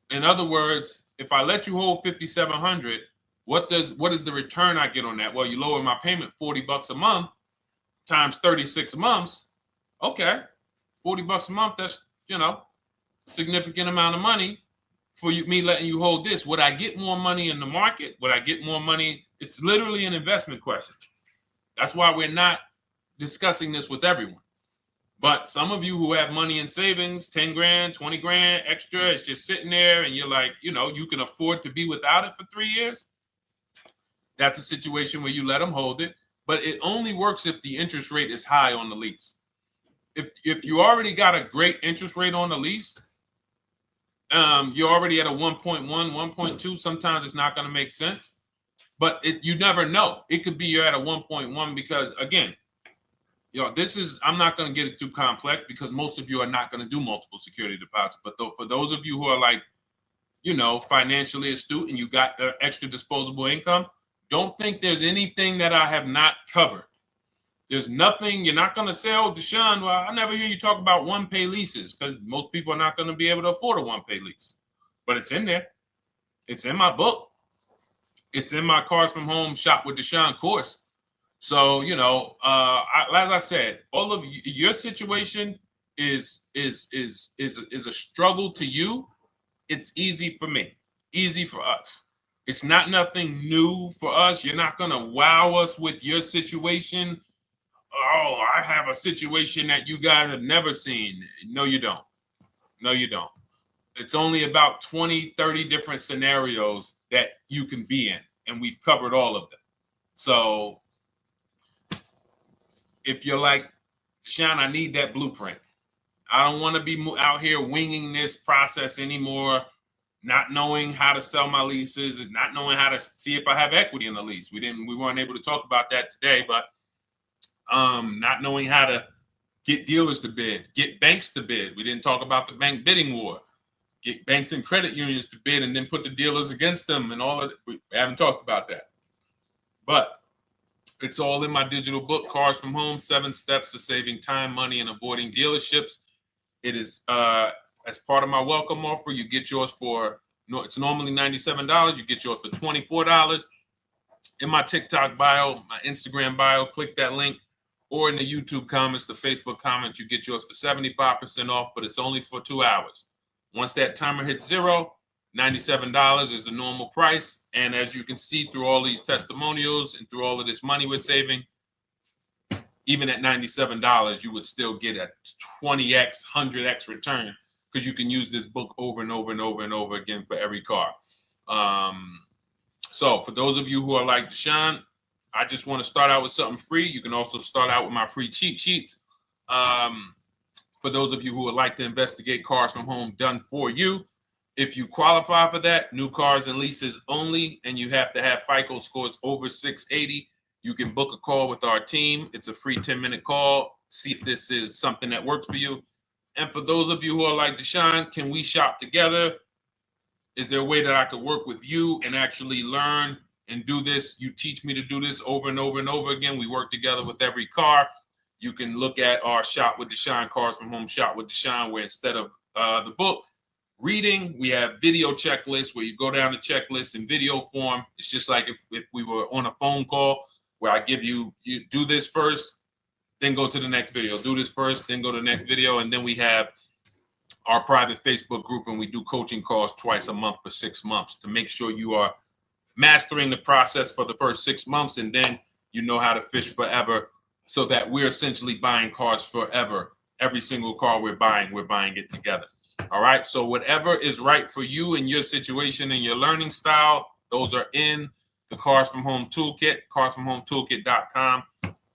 In other words, if I let you hold $5,700, what is the return I get on that? Well, you lower my payment $40 a month times 36 months. Okay, $40 a month. That's significant amount of money for me letting you hold this. Would I get more money in the market? Would I get more money? It's literally an investment question. That's why we're not discussing this with everyone. But some of you who have money in savings, 10 grand, 20 grand extra, it's just sitting there, and you're like, you can afford to be without it for 3 years. That's a situation where you let them hold it, but it only works if the interest rate is high on the lease. If you already got a great interest rate on the lease, you're already at a 1.1, 1.2. Sometimes it's not going to make sense, but you never know. It could be you're at a 1.1 because, again, I'm not going to get it too complex because most of you are not going to do multiple security deposits. But for those of you who are like, financially astute and you got extra disposable income, don't think there's anything that I have not covered. There's nothing. You're not going to say, oh, Deshone, well, I never hear you talk about one-pay leases, because most people are not going to be able to afford a one-pay lease. But it's in there. It's in my book. It's in my Cars from Home Shop with Deshone course. So, as I said, all of your situation is a struggle to you. It's easy for me, easy for us. It's nothing new for us. You're not going to wow us with your situation. Oh, I have a situation that you guys have never seen. No, you don't. No, you don't. It's only about 20, 30 different scenarios that you can be in, and we've covered all of them. So if you're like, Deshone, I need that blueprint. I don't want to be out here winging this process anymore, not knowing how to sell my leases and not knowing how to see if I have equity in the lease. We weren't able to talk about that today, but not knowing how to get dealers to bid, get banks to bid. We didn't talk about the bank bidding war. Get banks and credit unions to bid and then put the dealers against them and all of it. We haven't talked about that. But it's all in my digital book, Cars from Home, 7 Steps to Saving Time, Money, and Avoiding Dealerships. It is as part of my welcome offer. You get yours it's normally $97. You get yours for $24. In my TikTok bio, my Instagram bio, click that link, or in the YouTube comments, the Facebook comments, you get yours for 75% off, but it's only for 2 hours. Once that timer hits 0, $97 is the normal price. And as you can see through all these testimonials and through all of this money we're saving, even at $97, you would still get a 20x, 100x return, because you can use this book over and over and over and over again for every car. So for those of you who are like, Deshone, I just want to start out with something free, you can also start out with my free cheat sheets. For those of you who would like to investigate Cars from Home done for you, if you qualify for that, new cars and leases only, and you have to have FICO scores over 680, you can book a call with our team. It's a free 10-minute call. See if this is something that works for you. And for those of you who are like, Deshone, can we shop together? Is there a way that I could work with you and actually learn and do this? You teach me to do this over and over and over again. We work together with every car. You can look at our Shop with Deshone, Cars from Home Shop with Deshone, where instead of the book reading, we have video checklists where you go down the checklist in video form. It's just like if we were on a phone call, where I give you do this first, then go to the next video. Do this first, then go to the next video. And then we have our private Facebook group, and we do coaching calls twice a month for 6 months to make sure you are mastering the process for the first 6 months, and then you know how to fish forever so that we're essentially buying cars forever. Every single car we're buying it together. All right. So whatever is right for you and your situation and your learning style, those are in the Cars from Home Toolkit, carsfromhometoolkit.com,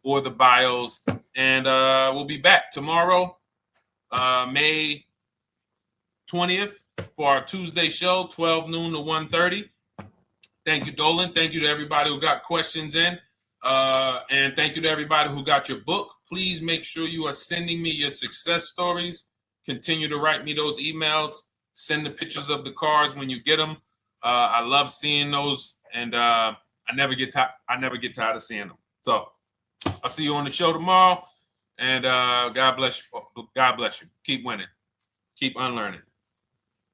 or the bios. And we'll be back tomorrow, May 20th, for our Tuesday show, 12 noon to 1:30. Thank you, Dolan. Thank you to everybody who got questions in. And thank you to everybody who got your book. Please make sure you are sending me your success stories. Continue to write me those emails. Send the pictures of the cars when you get them. I love seeing those, and I never get tired of seeing them. So I'll see you on the show tomorrow. And God bless you. God bless you. Keep winning. Keep unlearning.